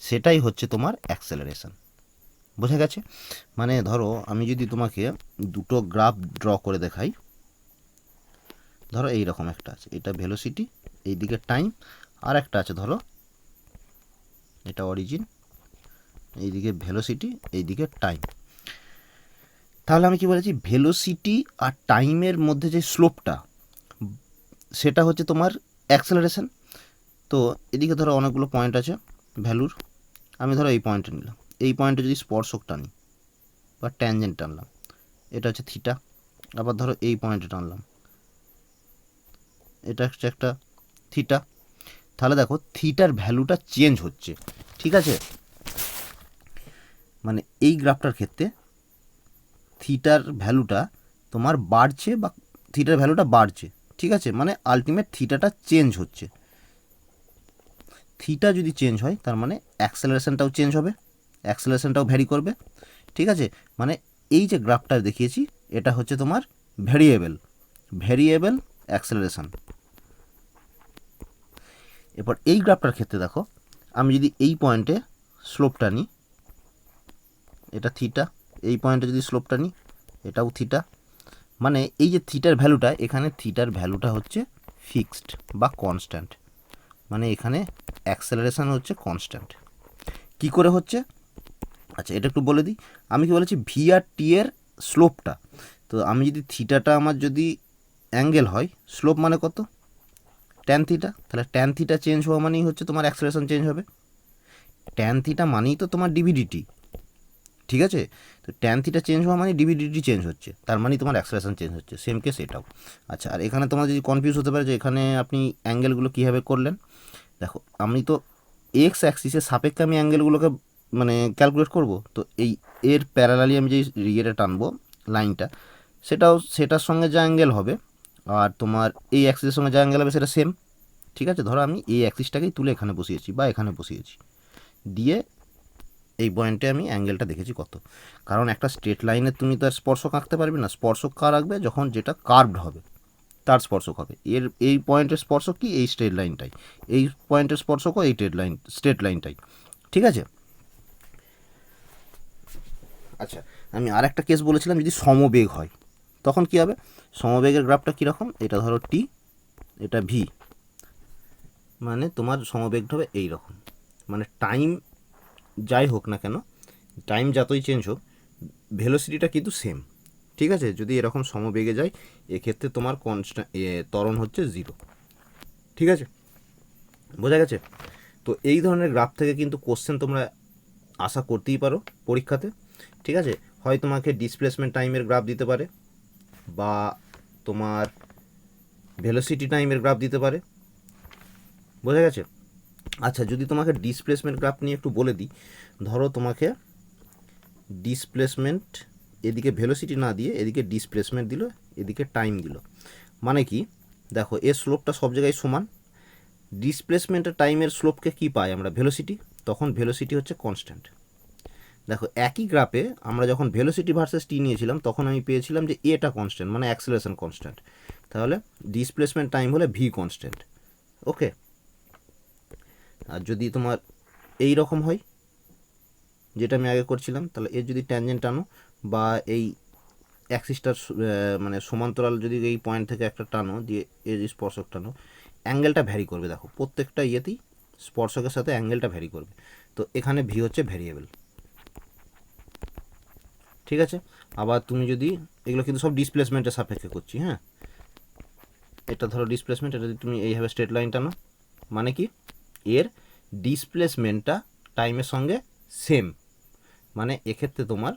সেটাই হচ্ছে তোমার অ্যাক্সেলারেশন। বোঝা গেছে? মানে ধরো আমি যদি তোমাকে দুটো গ্রাফ ড্র করে দেখাই, ধরো এই রকম একটা আছে, এটা ভেলোসিটি, এইদিকে টাইম, আর একটা আছে ধরো এটা অরিজিন, এইদিকে ভেলোসিটি, এইদিকে টাইম। তাহলে আমি কি বলেছি, ভেলোসিটি আর টাইমের মধ্যে যে স্লোপটা সেটা হচ্ছে তোমার অ্যাক্সেলারেশন। তো এদিকে ধরো অনেকগুলো পয়েন্ট আছে ভ্যালুর, আমি ধরো এই পয়েন্টে নিলাম, এই পয়েন্টে যদি স্পর্শক টানি বা ট্যানজেন্ট টানলাম, এটা হচ্ছে থিটা। আবার ধরো এই পয়েন্টে টানলাম, এটা হচ্ছে একটা থিটা। তাহলে দেখো থিটার ভ্যালুটা চেঞ্জ হচ্ছে। ঠিক আছে, মানে এই গ্রাফটার ক্ষেত্রে থিটার ভ্যালুটা তোমার বাড়ছে বা থিটার ভ্যালুটা বাড়ছে। ঠিক আছে, মানে আলটিমেট থিটাটা চেঞ্জ হচ্ছে। থিটা যদি চেঞ্জ হয় তার মানে অ্যাক্সেলারেশনটাও চেঞ্জ হবে, অ্যাক্সেলারেশনটাও ভ্যারি করবে। ঠিক আছে, মানে এই যে গ্রাফটা দেখিয়েছি এটা হচ্ছে তোমার ভ্যারিয়েবল, ভ্যারিয়েবল অ্যাক্সেলারেশন। এরপর এই গ্রাফটার ক্ষেত্রে দেখো, আমি যদি এই পয়েন্টে স্লোপটা নিই, এটা থিটা, এই পয়েন্টে যদি স্লোপটা নিই, এটাও থিটা। মানে এই যে থিটার ভ্যালুটা, এখানে থিটার ভ্যালুটা হচ্ছে ফিক্সড বা কনস্ট্যান্ট, মানে এখানে অ্যাক্সেলারেশন হচ্ছে কনস্ট্যান্ট। কি করে হচ্ছে, আচ্ছা এটা একটু বলে দিই। আমি কি বলেছি, ভি আর টি এর স্লোপটা, তো আমি যদি থিটাটা আমার যদি অ্যাঙ্গেল হয়, স্লোপ মানে কত, ট্যান থিটা, তাহলে ট্যান থিটা চেঞ্জ হওয়া মানেই হচ্ছে তোমার অ্যাক্সেলারেশন চেঞ্জ হবে। ট্যান থিটা মানেই তো তোমার ডিভিডিটি। ঠিক আছে, তো ট্যান থিটা চেঞ্জ হওয়া মানে ডিভিডিটি চেঞ্জ হচ্ছে, তার মানে তোমার অ্যাক্সেলারেশন চেঞ্জ হচ্ছে, সেম কেস এটাও। আচ্ছা, আর এখানে তোমার যদি কনফিউজ হতে পারে যে এখানে আপনি অ্যাঙ্গেলগুলো কীভাবে করলেন, দেখো আমি তো এক্স অ্যাক্সিসের সাপেক্ষে আমি অ্যাঙ্গেলগুলোকে মানে ক্যালকুলেট করব, তো এই এর প্যারালালি আমি যে ইয়েটা টানবো লাইনটা, সেটার সঙ্গে যা অ্যাঙ্গেল হবে আর তোমার এই অ্যাক্সিসের সঙ্গে যা অ্যাঙ্গেল হবে সেটা সেম। ঠিক আছে, ধরো আমি এই অ্যাক্সিসটাকেই তুলে এখানে বসিয়েছি বা এখানে বসিয়েছি, দিয়ে এই পয়েন্টে আমি অ্যাঙ্গেলটা দেখেছি কত। কারণ একটা স্ট্রেট লাইনে তুমি তো আর স্পর্শক আঁকতে পারবে না, স্পর্শক কার আঁকবে, যখন যেটা কার্ভড হবে তার স্পর্শক হবে। এর এই পয়েন্টের স্পর্শক কি, এই স্ট্রেট লাইনটাই, এই পয়েন্টের স্পর্শকও এই স্ট্রেট লাইনটাই। ঠিক আছে, আচ্ছা আমি আর একটা কেস বলেছিলাম, যদি সমবেগ হয় তখন কি হবে, সমবেগের গ্রাফটা কীরকম, এটা ধরো টি, এটা ভি, মানে তোমার সমবেগটা হবে এই রকম। মানে টাইম যাই হোক না কেন, টাইম যতই চেঞ্জ হোক, ভেলোসিটিটা কিন্তু সেম। ঠিক আছে, যদি এরকম সমবেগে যায় এক্ষেত্রে তোমার ত্বরণ হচ্ছে জিরো। ঠিক আছে, বোঝা গেছে? তো এই ধরনের গ্রাফ থেকে কিন্তু কোশ্চেন তোমরা আশা করতেই পারো পরীক্ষাতে। ঠিক আছে, হয় তোমাকে ডিসপ্লেসমেন্ট টাইমের গ্রাফ দিতে পারে, বা তোমার ভেলোসিটি টাইমের গ্রাফ দিতে পারে। বোঝা গেছে? আচ্ছা, যদি তোমাকে ডিসপ্লেসমেন্ট গ্রাফ নিয়ে একটু বলে দিই, ধরো তোমাকে ডিসপ্লেসমেন্ট এদিকে ভেলোসিটি না দিয়ে এদিকে ডিসপ্লেসমেন্ট দিল, এদিকে টাইম দিল, মানে কি, দেখো এর স্লোপটা সব জায়গায় সমান, ডিসপ্লেসমেন্টের টাইমের স্লোপকে কি পাই আমরা, ভেলোসিটি, তখন ভেলোসিটি হচ্ছে কনস্ট্যান্ট। দেখো একই গ্রাফে আমরা যখন ভেলোসিটি ভার্সেস টি নিয়েছিলাম তখন আমি পেয়েছিলাম যে এটা কনস্ট্যান্ট, মানে অ্যাক্সেলারেশন কনস্ট্যান্ট, তাহলে ডিসপ্লেসমেন্ট টাইম হলে ভি কনস্ট্যান্ট। ওকে, আর যদি তোমার এই রকম হয় যেটা আমি আগে করছিলাম, তাহলে এর যদি ট্যানজেন্ট টানো বা এই অ্যাক্সিসটার মানে সমান্তরাল যদি এই পয়েন্ট থেকে একটা টানো দিয়ে এর স্পর্শক টানো, অ্যাঙ্গেলটা ভ্যারি করবে। দেখো প্রত্যেকটা ইয়েতেই স্পর্শকের সাথে অ্যাঙ্গেলটা ভ্যারি করবে, তো এখানে ভি হচ্ছে ভ্যারিয়েবল। ঠিক আছে, আবার তুমি যদি, এগুলো কিন্তু সব ডিসপ্লেসমেন্টের সাপেক্ষে করছি, হ্যাঁ, এটা ধরো ডিসপ্লেসমেন্ট, এটা যদি তুমি এইভাবে স্ট্রেট লাইন টানো, মানে কি এর ডিসপ্লেসমেন্টটা টাইমের সঙ্গে সেম, মানে এক্ষেত্রে তোমার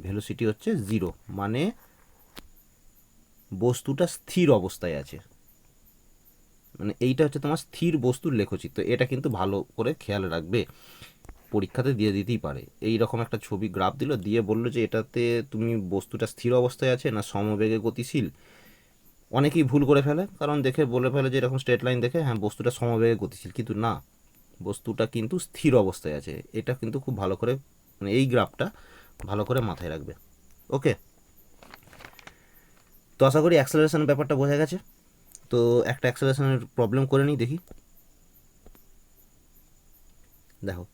ভেলোসিটি হচ্ছে জিরো, মানে বস্তুটা স্থির অবস্থায় আছে, মানে এইটা হচ্ছে তোমার স্থির বস্তুর লেখচিত্র। এটা কিন্তু ভালো করে খেয়াল রাখবে। পরীক্ষাতে দিয়ে দিতেই পারে। এই রকম একটা ছবি গ্রাফ দিল, দিয়ে বললো যে এটাতে তুমি বস্তুটা স্থির অবস্থায় আছে না সমবেগে গতিশীল। অনেকেই ভুল করে ফেলে, কারণ দেখে বলে ফেলে যে এরকম স্ট্রেট লাইন দেখে হ্যাঁ বস্তুটা সমবেগে গতিশীল, কিন্তু না, বস্তুটা কিন্তু স্থির অবস্থায় আছে। এটা কিন্তু খুব ভালো করে, মানে এই গ্রাফটা ভালো করে মাথায় রাখবে। ওকে, তো আশা করি অ্যাক্সেলারেশনের ব্যাপারটা বোঝা গেছে। তো একটা অ্যাক্সেলারেশনের প্রবলেম করে নিই, দেখি। দেখো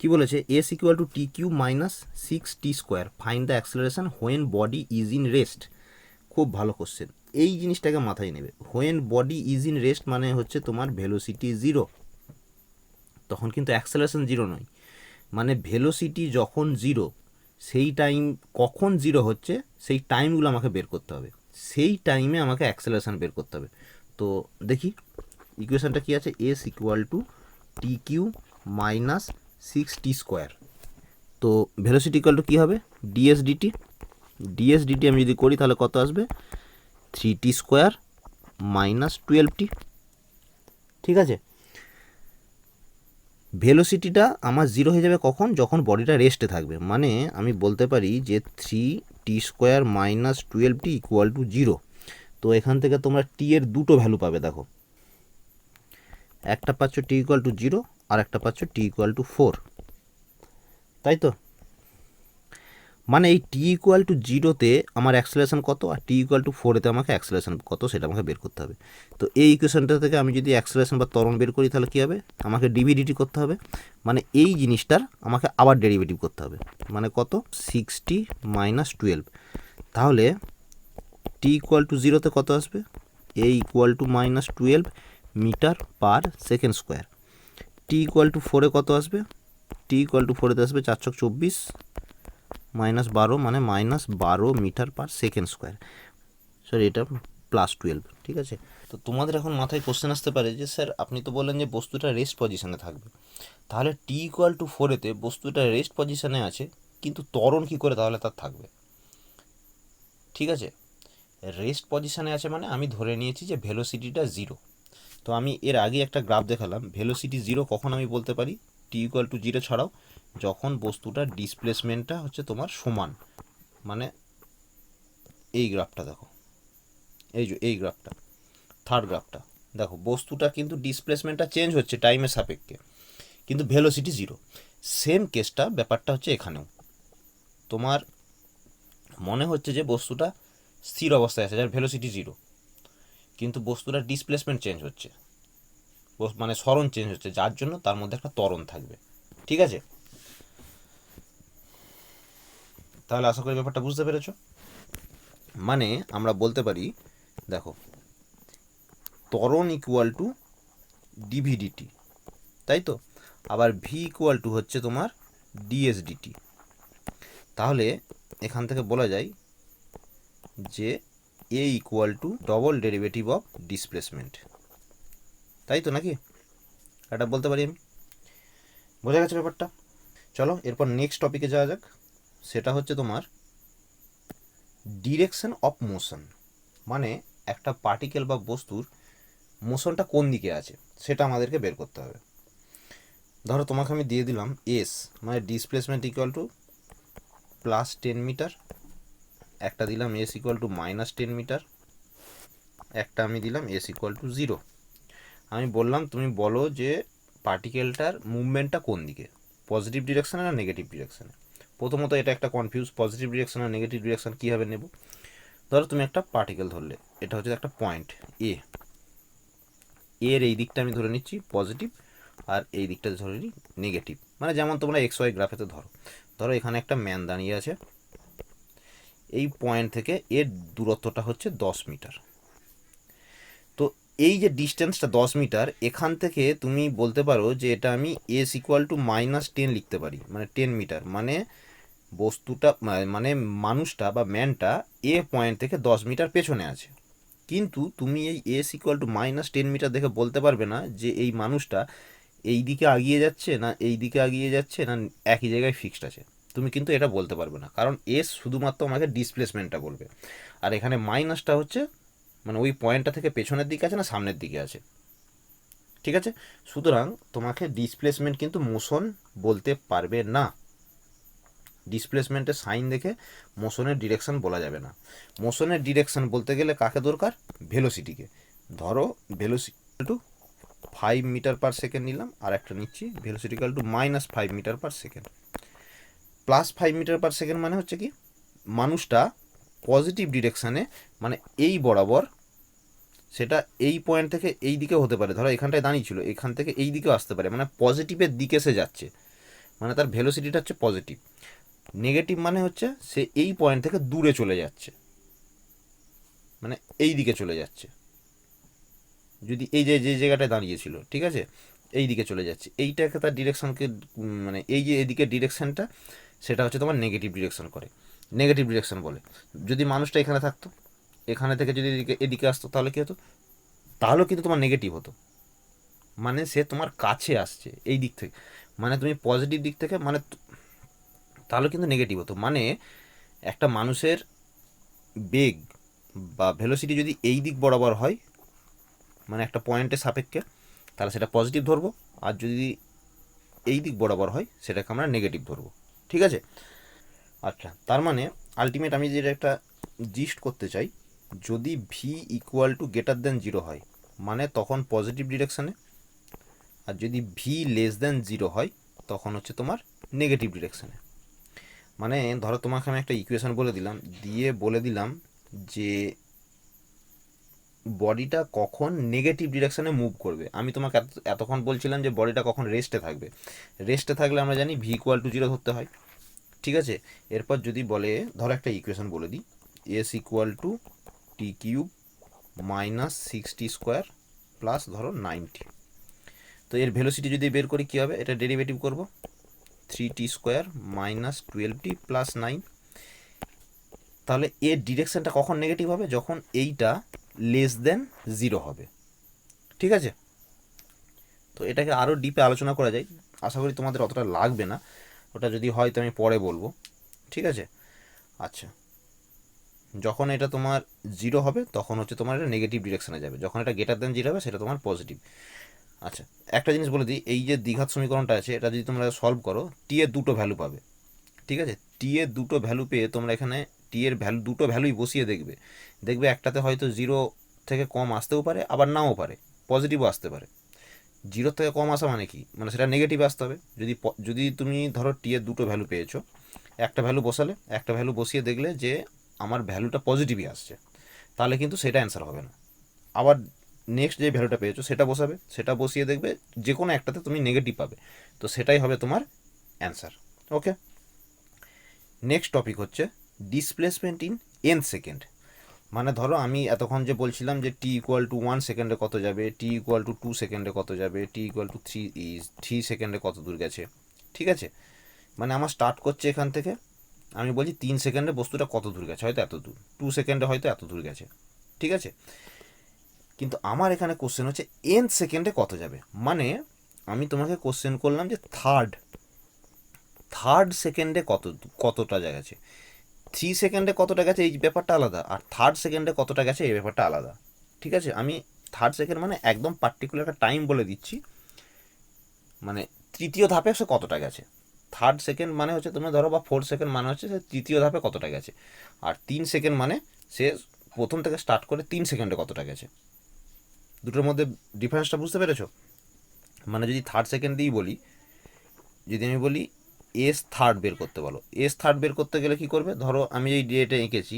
কি বলেছে, S equal to t cube minus 6t square, find the acceleration when body is in rest. খুব ভালো কোশ্চেন, এই জিনিসটাকে মাথায় নেবে। When body is in rest মানে হচ্ছে তোমার ভেলোসিটি জিরো, তখন কিন্তু অ্যাক্সেলারেশন জিরো নয়। মানে ভেলোসিটি যখন জিরো, সেই টাইম কখন জিরো হচ্ছে সেই টাইমগুলো আমাকে বের করতে হবে, সেই টাইমে আমাকে অ্যাক্সেলারেশন বের করতে হবে। তো দেখি ইকুয়েশনটা কী আছে, s equal to t cube minus 6t square. তো ভেলোসিটি ইকুয়াল টু কী হবে, ডিএস ডিটি। ডিএস ডিটি আমি যদি করি তাহলে কত আসবে, 3t স্কোয়ার মাইনাস 12t। ঠিক আছে, ভেলোসিটিটা আমার জিরো হয়ে যাবে কখন, যখন বডিটা রেস্টে থাকবে। মানে আমি বলতে পারি যে 3t square minus 12t equal to zero. তো এখান থেকে তোমরা টি এর দুটো ভ্যালু পাবে। দেখো, একটা পাচ্ছ টি ইকুয়াল টু জিরো, আর একটা পাচ্ছ টি ইকুয়াল টু 4, তাই তো? মানে এই টি ইকুয়াল টু জিরোতে আমার অ্যাক্সেলারেশন কত, আর টি ইকুয়াল টু 4-এতে আমাকে অ্যাক্সেলারেশন কত সেটা আমাকে বের করতে হবে। তো এই ইকুয়েশনটা থেকে আমি যদি অ্যাক্সেলারেশন বা ত্বরণ বের করি তাহলে কী হবে, আমাকে ডিভিডিটি করতে হবে। মানে এই জিনিসটার আমাকে আবার ডেরিভেটিভ করতে হবে। মানে কত, 6t মাইনাস 12। তাহলে টি ইকুয়াল টু জিরোতে কত আসবে, A equal to minus 12 metre per second square. T equal to 4-এ কত আসবে, টি ইকুয়াল টু 4-এতে আসবে 4 × 24 মাইনাস 12, মানে minus 12 metre per second square. Sir এটা প্লাস 12, ঠিক আছে? তো তোমাদের এখন মাথায় কোশ্চেন আসতে পারে যে স্যার আপনি তো বললেন যে বস্তুটা রেস্ট পজিশনে থাকবে, তাহলে টি ইকুয়াল টু 4-এতে বস্তুটা রেস্ট পজিশনে আছে, কিন্তু ত্বরণ কী করে তাহলে তার থাকবে? ঠিক আছে, রেস্ট পজিশনে আছে মানে আমি ধরে নিয়েছি যে ভেলোসিটিটা জিরো। তো আমি এর আগে একটা গ্রাফ দেখালাম, ভেলোসিটি জিরো কখন আমি বলতে পারি, টি ইকুয়াল টু জিরো ছাড়াও যখন বস্তুটার ডিসপ্লেসমেন্টটা হচ্ছে তোমার সমান। মানে এই গ্রাফটা দেখো, এই যে এই গ্রাফটা, থার্ড গ্রাফটা দেখো, বস্তুটা কিন্তু ডিসপ্লেসমেন্টটা চেঞ্জ হচ্ছে টাইমের সাপেক্ষে, কিন্তু ভেলোসিটি জিরো। সেম কেসটা ব্যাপারটা হচ্ছে এখানেও। তোমার মনে হচ্ছে যে বস্তুটা স্থির অবস্থায় আছে, যার ভেলোসিটি জিরো, কিন্তু বস্তুটার ডিসপ্লেসমেন্ট চেঞ্জ হচ্ছে, মানে সরণ চেঞ্জ হচ্ছে, যার জন্য তার মধ্যে একটা ত্বরণ থাকবে। ঠিক আছে, তাহলে আশা করি ব্যাপারটা বুঝতে পেরেছো। মানে আমরা বলতে পারি, দেখো, ত্বরণ ইকুয়াল টু ডিভিডিটি, তাই তো? আবার ভি ইকুয়াল টু হচ্ছে তোমার ডিএসডিটি। তাহলে এখান থেকে বলা যায় যে A equal to double derivative of displacement, তাই তো নাকি? এটা বলতে পারি আমি। বোঝা গেছে ব্যাপারটা? চলো এরপর নেক্সট টপিকে যাওয়া যাক। সেটা হচ্ছে তোমার ডিরেকশন অফ মোশন। মানে একটা পার্টিকেল বা বস্তুর মোশনটা কোন দিকে আছে সেটা আমাদেরকে বের করতে হবে। ধরো তোমাকে আমি দিয়ে দিলাম এস, মানে displacement equal to plus 10 metre, একটা দিলাম s equal to minus 10 metre, একটা আমি দিলাম এস ইকুয়াল টু জিরো। আমি বললাম তুমি বলো যে পার্টিকেলটার মুভমেন্টটা কোন দিকে, পজিটিভ ডিরেকশানে না নেগেটিভ ডিরেকশানে। প্রথমত এটা একটা কনফিউজ, পজিটিভ ডিরেকশন আর নেগেটিভ ডিরেকশন কীভাবে নেব। ধরো তুমি একটা পার্টিকেল ধরলে, এটা হচ্ছে একটা পয়েন্ট এ, এর এই দিকটা আমি ধরে নিচ্ছি পজিটিভ, আর এই দিকটা ধরে নিই নেগেটিভ। মানে যেমন তোমরা এক্স ওয়াই গ্রাফেতে ধরো, ধরো এখানে একটা ম্যান দাঁড়িয়ে আছে, এই পয়েন্ট থেকে এর দূরত্বটা হচ্ছে 10 মিটার। তো এই যে ডিস্টেন্সটা 10 মিটার, এখান থেকে তুমি বলতে পারো যে এটা আমি এস ইকুয়াল টু মাইনাস 10 লিখতে পারি, মানে 10 মিটার। মানে বস্তুটা, মানে মানুষটা বা ম্যানটা এ পয়েন্ট থেকে 10 মিটার পেছনে আছে, কিন্তু তুমি এই s equal to minus 10 metre দেখে বলতে পারবে না যে এই মানুষটা এই দিকে আগিয়ে যাচ্ছে না এই দিকে আগিয়ে যাচ্ছে না একই জায়গায় ফিক্সড আছে। তুমি কিন্তু এটা বলতে পারবে না, কারণ এস শুধুমাত্র আমাকে ডিসপ্লেসমেন্টটা বলবে, আর এখানে মাইনাসটা হচ্ছে মানে ওই পয়েন্টটা থেকে পেছনের দিকে আছে না সামনের দিকে আছে। ঠিক আছে, সুতরাং তোমাকে ডিসপ্লেসমেন্ট কিন্তু মোশন বলতে পারবে না। ডিসপ্লেসমেন্টের সাইন দেখে মোশনের ডিরেকশন বলা যাবে না। মোশনের ডিরেকশন বলতে গেলে কাকে দরকার? ভেলোসিটিকে। ধরো velocity to 5 metre per second নিলাম, আর একটা নিচ্ছি velocity equal to -5 metre per second. +5 metre per second মানে হচ্ছে কি, মানুষটা পজিটিভ ডিরেকশানে মানে এই বরাবর, সেটা এই পয়েন্ট থেকে এই দিকেও হতে পারে, ধরো এখানটায় দাঁড়িয়ে ছিল, এখান থেকে এই দিকেও আসতে পারে, মানে পজিটিভের দিকে সে যাচ্ছে, মানে তার ভেলোসিটিটা হচ্ছে পজিটিভ। নেগেটিভ মানে হচ্ছে সে এই পয়েন্ট থেকে দূরে চলে যাচ্ছে, মানে এই দিকে চলে যাচ্ছে। যদি এই যে যে জায়গাটায় দাঁড়িয়েছিল, ঠিক আছে, এই দিকে চলে যাচ্ছে, এইটাকে তার ডিরেকশনকে মানে এই যে এদিকে ডিরেকশনটা, সেটা হচ্ছে তোমার নেগেটিভ ডিরেকশন করে, নেগেটিভ ডিরেকশন বলে। যদি মানুষটা এখানে থাকতো, এখানে থেকে যদি এদিকে আসতো, তাহলে কী হতো? তাহলেও কিন্তু তোমার নেগেটিভ হতো, মানে সে তোমার কাছে আসছে এই দিক থেকে, মানে তুমি পজিটিভ দিক থেকে, মানে তাহলে কিন্তু নেগেটিভ হতো। মানে একটা মানুষের বেগ বা ভেলোসিটি যদি এই দিক বরাবর হয়, মানে একটা পয়েন্টের সাপেক্ষে, তাহলে সেটা পজিটিভ ধরবো, আর যদি এই দিক বরাবর হয় সেটাকে আমরা নেগেটিভ ধরবো। ঠিক আছে, আচ্ছা, তার মানে আলটিমেট আমি যেটা একটা জিস্ট করতে চাই, যদি V equal two greater than 0 হয়, মানে তখন পজিটিভ ডিরেকশানে, আর যদি ভি লেস দেন 0 হয় তখন হচ্ছে তোমার নেগেটিভ ডিরেকশানে। মানে ধরো তোমাকে আমি একটা ইকুয়েশন বলে দিলাম, দিয়ে বলে দিলাম যে বডিটা কখন নেগেটিভ ডিরেকশানে মুভ করবে। আমি তোমাকে এতক্ষণ বলছিলাম যে বডিটা কখন রেস্টে থাকবে। রেস্টে থাকলে আমরা জানি ভি ইকুয়াল টু 0 ধরতে হয়, ঠিক আছে। এরপর যদি বলে, ধরো একটা ইকুয়েশন বলে দিই, S equal to T cube -60 square plus ধরো 90। তো এর ভেলোসিটি যদি বের করি কী হবে, এটা ডেরিভেটিভ করব, 3t স্কোয়ার -12t প্লাস 9। তাহলে এর ডিরেকশানটা কখন নেগেটিভ হবে? যখন এইটা লেস দেন 0 হবে, ঠিক আছে। তো এটাকে আরও ডিপে আলোচনা করা যায়, আশা করি তোমাদের অতটা লাগবে না, ওটা যদি হয় তো আমি পরে বলবো, ঠিক আছে। আচ্ছা, যখন এটা তোমার 0 হবে তখন হচ্ছে তোমার এটা নেগেটিভ ডিরেকশানে যাবে, যখন এটা গ্রেটার দেন 0 হবে সেটা তোমার পজিটিভ। আচ্ছা, একটা জিনিস বলে দিই, এই যে দ্বিঘাত সমীকরণটা আছে, এটা যদি তোমরা সলভ করো, টি এর দুটো ভ্যালু পাবে, ঠিক আছে। টি এর দুটো ভ্যালু পেয়ে তোমরা এখানে টি এর ভ্যালু, দুটো ভ্যালুই বসিয়ে দেখবে, দেখবে একটাতে হয়তো 0 থেকে কম আসতেও পারে, আবার নাও পারে, পজিটিভও আসতে পারে। 0 থেকে কম আসা মানে কি, মানে সেটা নেগেটিভ আসতে হবে। যদি তুমি ধরো টি এর দুটো ভ্যালু পেয়েছো, একটা ভ্যালু বসালে, একটা ভ্যালু বসিয়ে দেখলে যে আমার ভ্যালুটা পজিটিভই আসছে, তাহলে কিন্তু সেটা অ্যান্সার হবে না। আবার নেক্সট যে ভ্যালুটা পেয়েছো সেটা বসাবে, সেটা বসিয়ে দেখবে যে কোনো একটাতে তুমি নেগেটিভ পাবে, তো সেটাই হবে তোমার অ্যান্সার। ওকে, নেক্সট টপিক হচ্ছে ডিসপ্লেসমেন্ট ইন এন সেকেন্ড। মানে ধরো আমি এতক্ষণ যে বলছিলাম যে টি ইকুয়াল টু 1 সেকেন্ডে কত যাবে, টি ইকুয়াল টু 2 সেকেন্ডে কত যাবে, টি ইকুয়াল টু 3 সেকেন্ডে কত দূর গেছে, ঠিক আছে। মানে আমার স্টার্ট করছে এখান থেকে, আমি বলছি 3 সেকেন্ডে বস্তুটা কত দূর গেছে, হয়তো এত দূর, 2 সেকেন্ডে হয়তো এত দূর গেছে, ঠিক আছে। কিন্তু আমার এখানে কোশ্চেন হচ্ছে এন সেকেন্ডে কত যাবে। মানে আমি তোমাকে কোশ্চেন করলাম যে থার্ড সেকেন্ডে কতটা গেছে। 3 সেকেন্ডে কতটা গেছে এই ব্যাপারটা আলাদা, আর থার্ড সেকেন্ডে কতটা গেছে এই ব্যাপারটা আলাদা, ঠিক আছে। আমি থার্ড সেকেন্ড মানে একদম পার্টিকুলার একটা টাইম বলে দিচ্ছি, মানে তৃতীয় ধাপে সে কতটা গেছে। থার্ড সেকেন্ড মানে হচ্ছে তোমরা ধরো, বা 4 সেকেন্ড মানে হচ্ছে সে তৃতীয় ধাপে কতটা গেছে, আর 3 সেকেন্ড মানে সে প্রথম থেকে স্টার্ট করে 3 সেকেন্ডে কতটা গেছে। দুটোর মধ্যে ডিফারেন্সটা বুঝতে পেরেছো? মানে যদি থার্ড সেকেন্ড দিয়েই বলি, যদি আমি বলি এস থার্ড বের করতে বলো, এস থার্ড বের করতে গেলে কি করবে, ধরো আমি এই ডেটে এঁকেছি,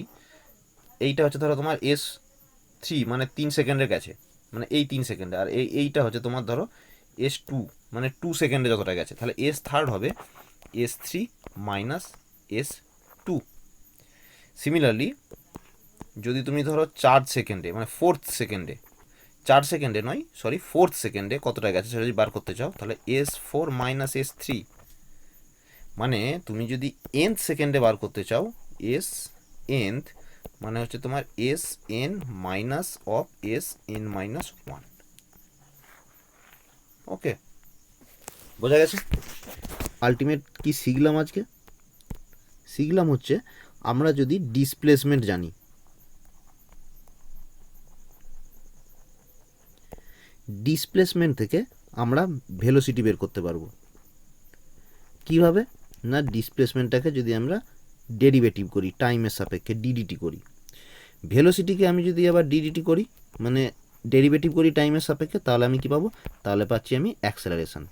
এইটা হচ্ছে ধরো তোমার S3 মানে 3 সেকেন্ডে গেছে, মানে এই 3 সেকেন্ডে, আর এইটা হচ্ছে তোমার ধরো S2 মানে 2 সেকেন্ডে যতটা গেছে, তাহলে এস থার্ড হবে S3 মাইনাস S2। সিমিলারলি যদি তুমি ধরো 4 সেকেন্ডে মানে 4th সেকেন্ডে, 4 সেকেন্ডে নয় সরি 4th সেকেন্ডে কতটা গেছে সেটা যদি বার করতে চাও, তাহলে S4 মাইনাস S3। মানে তুমি যদি nth সেকেন্ডে বার করতে চাও, এস nth মানে হচ্ছে তোমার S N minus of S N minus 1। ওকে, বোঝা গেছে? আলটিমেট কি শিখলাম আজকে? শিখলাম হচ্ছে আমরা যদি ডিসপ্লেসমেন্ট জানি, ডিসপ্লেসমেন্ট থেকে আমরা ভেলোসিটি বের করতে পারবো। কিভাবে না, ডিসপ্লেসমেন্টটাকে যদি আমরা ডেরিভেটিভ করি, টাইমের সাপেক্ষে ডিডিটি করি, ভেলোসিটিকে আমি যদি আবার ডিডিটি করি মানে ডেরিভেটিভ করি টাইমের সাপেক্ষে, তাহলে আমি কি পাবো, তাহলে পাচ্ছি আমি অ্যাক্সেলারেশন।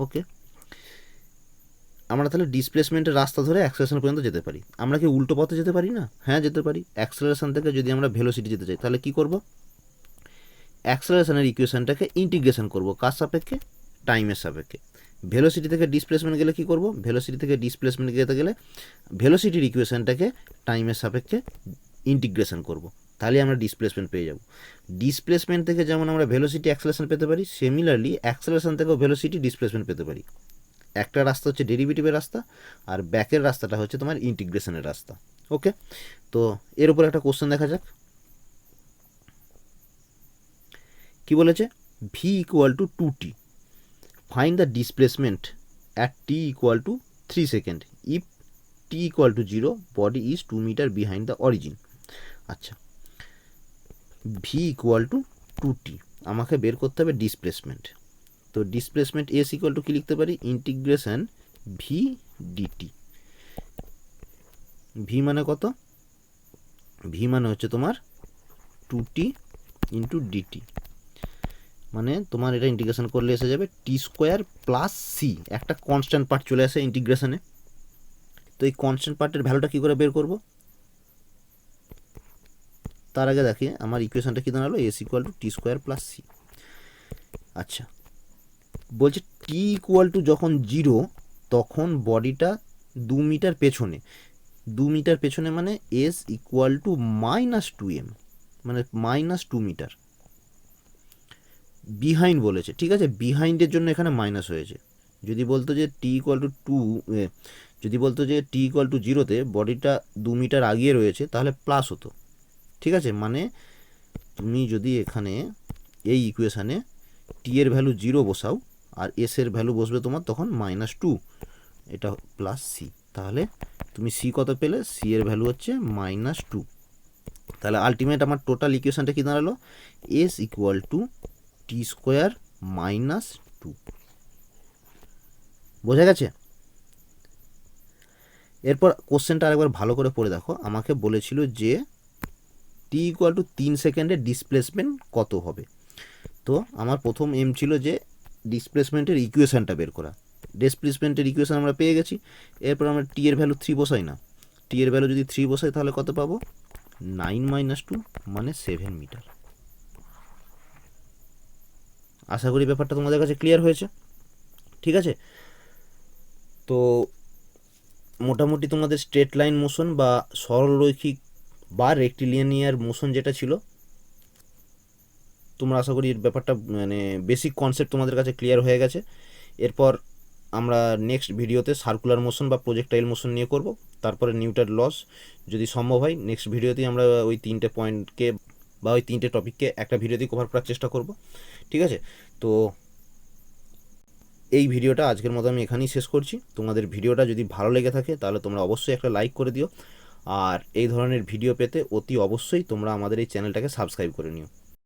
ওকে, আমরা তাহলে ডিসপ্লেসমেন্টের রাস্তা ধরে অ্যাক্সেলারেশন পর্যন্ত যেতে পারি। আমরা কি উল্টো পথে যেতে পারি না? হ্যাঁ যেতে পারি। অ্যাক্সেলারেশন থেকে যদি আমরা ভেলোসিটি যেতে চাই তাহলে কি করব, অ্যাক্সেলারেশনের ইকুয়েশনটাকে ইন্টিগ্রেশন করব কার সাপেক্ষে, টাইমের সাপেক্ষে। ভেলোসিটি থেকে ডিসপ্লেসমেন্ট গেলে কি করব, ভেলোসিটি থেকে ডিসপ্লেসমেন্ট যেতে গেলে ভেলোসিটির ইকুয়েশনটাকে টাইমের সাপেক্ষে ইন্টিগ্রেশন করব, তাহলে আমরা ডিসপ্লেসমেন্ট পেয়ে যাব। ডিসপ্লেসমেন্ট থেকে যেমন আমরা ভেলোসিটি অ্যাক্সেলারেশন পেতে পারি, সিমিলারলি অ্যাক্সেলারেশন থেকেও ভেলোসিটি ডিসপ্লেসমেন্ট পেতে পারি। একটা রাস্তা হচ্ছে ডেরিভেটিভের রাস্তা, আর ব্যাকের রাস্তাটা হচ্ছে তোমার ইন্টিগ্রেশনের রাস্তা। ওকে, তো এর উপর একটা কোশ্চেন দেখা যাক। কি বলেছে, v equal to 2t, find the displacement at t equal to 3 second if t equal to 0, body is 2 metre behind the origin. আচ্ছা, ভি ইকুয়াল টু 2t, আমাকে বের করতে হবে ডিসপ্লেসমেন্ট। তো ডিসপ্লেসমেন্ট এস ইকুয়াল টু কী লিখতে পারি, integration V DT. V মানে কত, ভি মানে হচ্ছে তোমার 2t ইন্টু ডিটি, মানে তোমার এটা ইন্টিগ্রেশন করলে এসে যাবে টি স্কোয়ার প্লাস সি, একটা কনস্ট্যান্ট পার্ট চলে আসে ইন্টিগ্রেশনে। তো এই কনস্ট্যান্ট পার্টের ভ্যালুটা কী করে বের করব, তার আগে দেখি আমার ইকুয়েশনটা কী দাঁড়ালো, s equal to t square plus c. আচ্ছা, বলছে টি ইকুয়াল টু যখন 0 তখন বডিটা 2 মিটার পেছনে, 2 মিটার পেছনে মানে এস ইকুয়াল টু -2m, মানে -2 মিটার বিহাইন্ড বলেছে। ঠিক আছে, বিহাইন্ডের জন্য এখানে মাইনাস হয়েছে। যদি বলতো যে টি ইকুয়াল টু 2, যদি বলতো যে টি ইকুয়াল টু 0-তে বডিটা 2 মিটার আগিয়ে রয়েছে তাহলে প্লাস হতো। ঠিক আছে, মানে তুমি যদি এখানে এই ইকুয়েশানে টি এর ভ্যালু 0 বসাও আর এস এর ভ্যালু বসবে তোমার তখন -2, এটা প্লাস সি, তাহলে তুমি সি কত পেলে, সি এর ভ্যালু হচ্ছে -2। তাহলে আলটিমেট আমার টোটাল ইকুয়েশনটা কি দাঁড়ালো, s equal to t square -2। বোঝা গেছে? এরপর কোশ্চেনটা আরেকবার ভালো করে পড়ে দেখো। আমাকে বলেছিল যে টি ইকুয়াল টু 3 সেকেন্ডের ডিসপ্লেসমেন্ট কত হবে। তো আমার প্রথম এম ছিল যে ডিসপ্লেসমেন্টের ইকুয়েশনটা বের করা। ডিসপ্লেসমেন্টের ইকুয়েশন আমরা পেয়ে গেছি। এরপর আমরা টি এর ভ্যালু 3 বসাই না, টি এর ভ্যালু যদি 3 বসাই তাহলে কত পাবো, 9 - 2 মানে 7 মিটার। আশা করি ব্যাপারটা তোমাদের কাছে ক্লিয়ার হয়েছে। ঠিক আছে, তো মোটামুটি তোমাদের স্ট্রেট লাইন মোশন বা সরলরৈখিক বা রেক্টিলিনিয়ার মোশন যেটা ছিল, তোমরা আশা করি ব্যাপারটা মানে বেসিক কনসেপ্ট তোমাদের কাছে ক্লিয়ার হয়ে গেছে। এরপর আমরা নেক্সট ভিডিওতে সার্কুলার মোশন বা প্রজেক্টাইল মোশন নিয়ে করব, তারপরে নিউটন লস যদি সম্ভব হয় নেক্সট ভিডিওতেই আমরা ওই 3টে পয়েন্টকে বা ওই 3টে টপিককে একটা ভিডিওতেই কভার করার চেষ্টা করব। ঠিক আছে, তো এই ভিডিওটা আজকের মতো আমি এখানেই শেষ করছি। তোমাদের ভিডিওটা যদি ভালো লেগে থাকে তাহলে তোমরা অবশ্যই একটা লাইক করে দিও, আর এই ধরনের ভিডিও পেতে অতি অবশ্যই তোমরা আমাদের এই চ্যানেলটাকে সাবস্ক্রাইব করে নিও।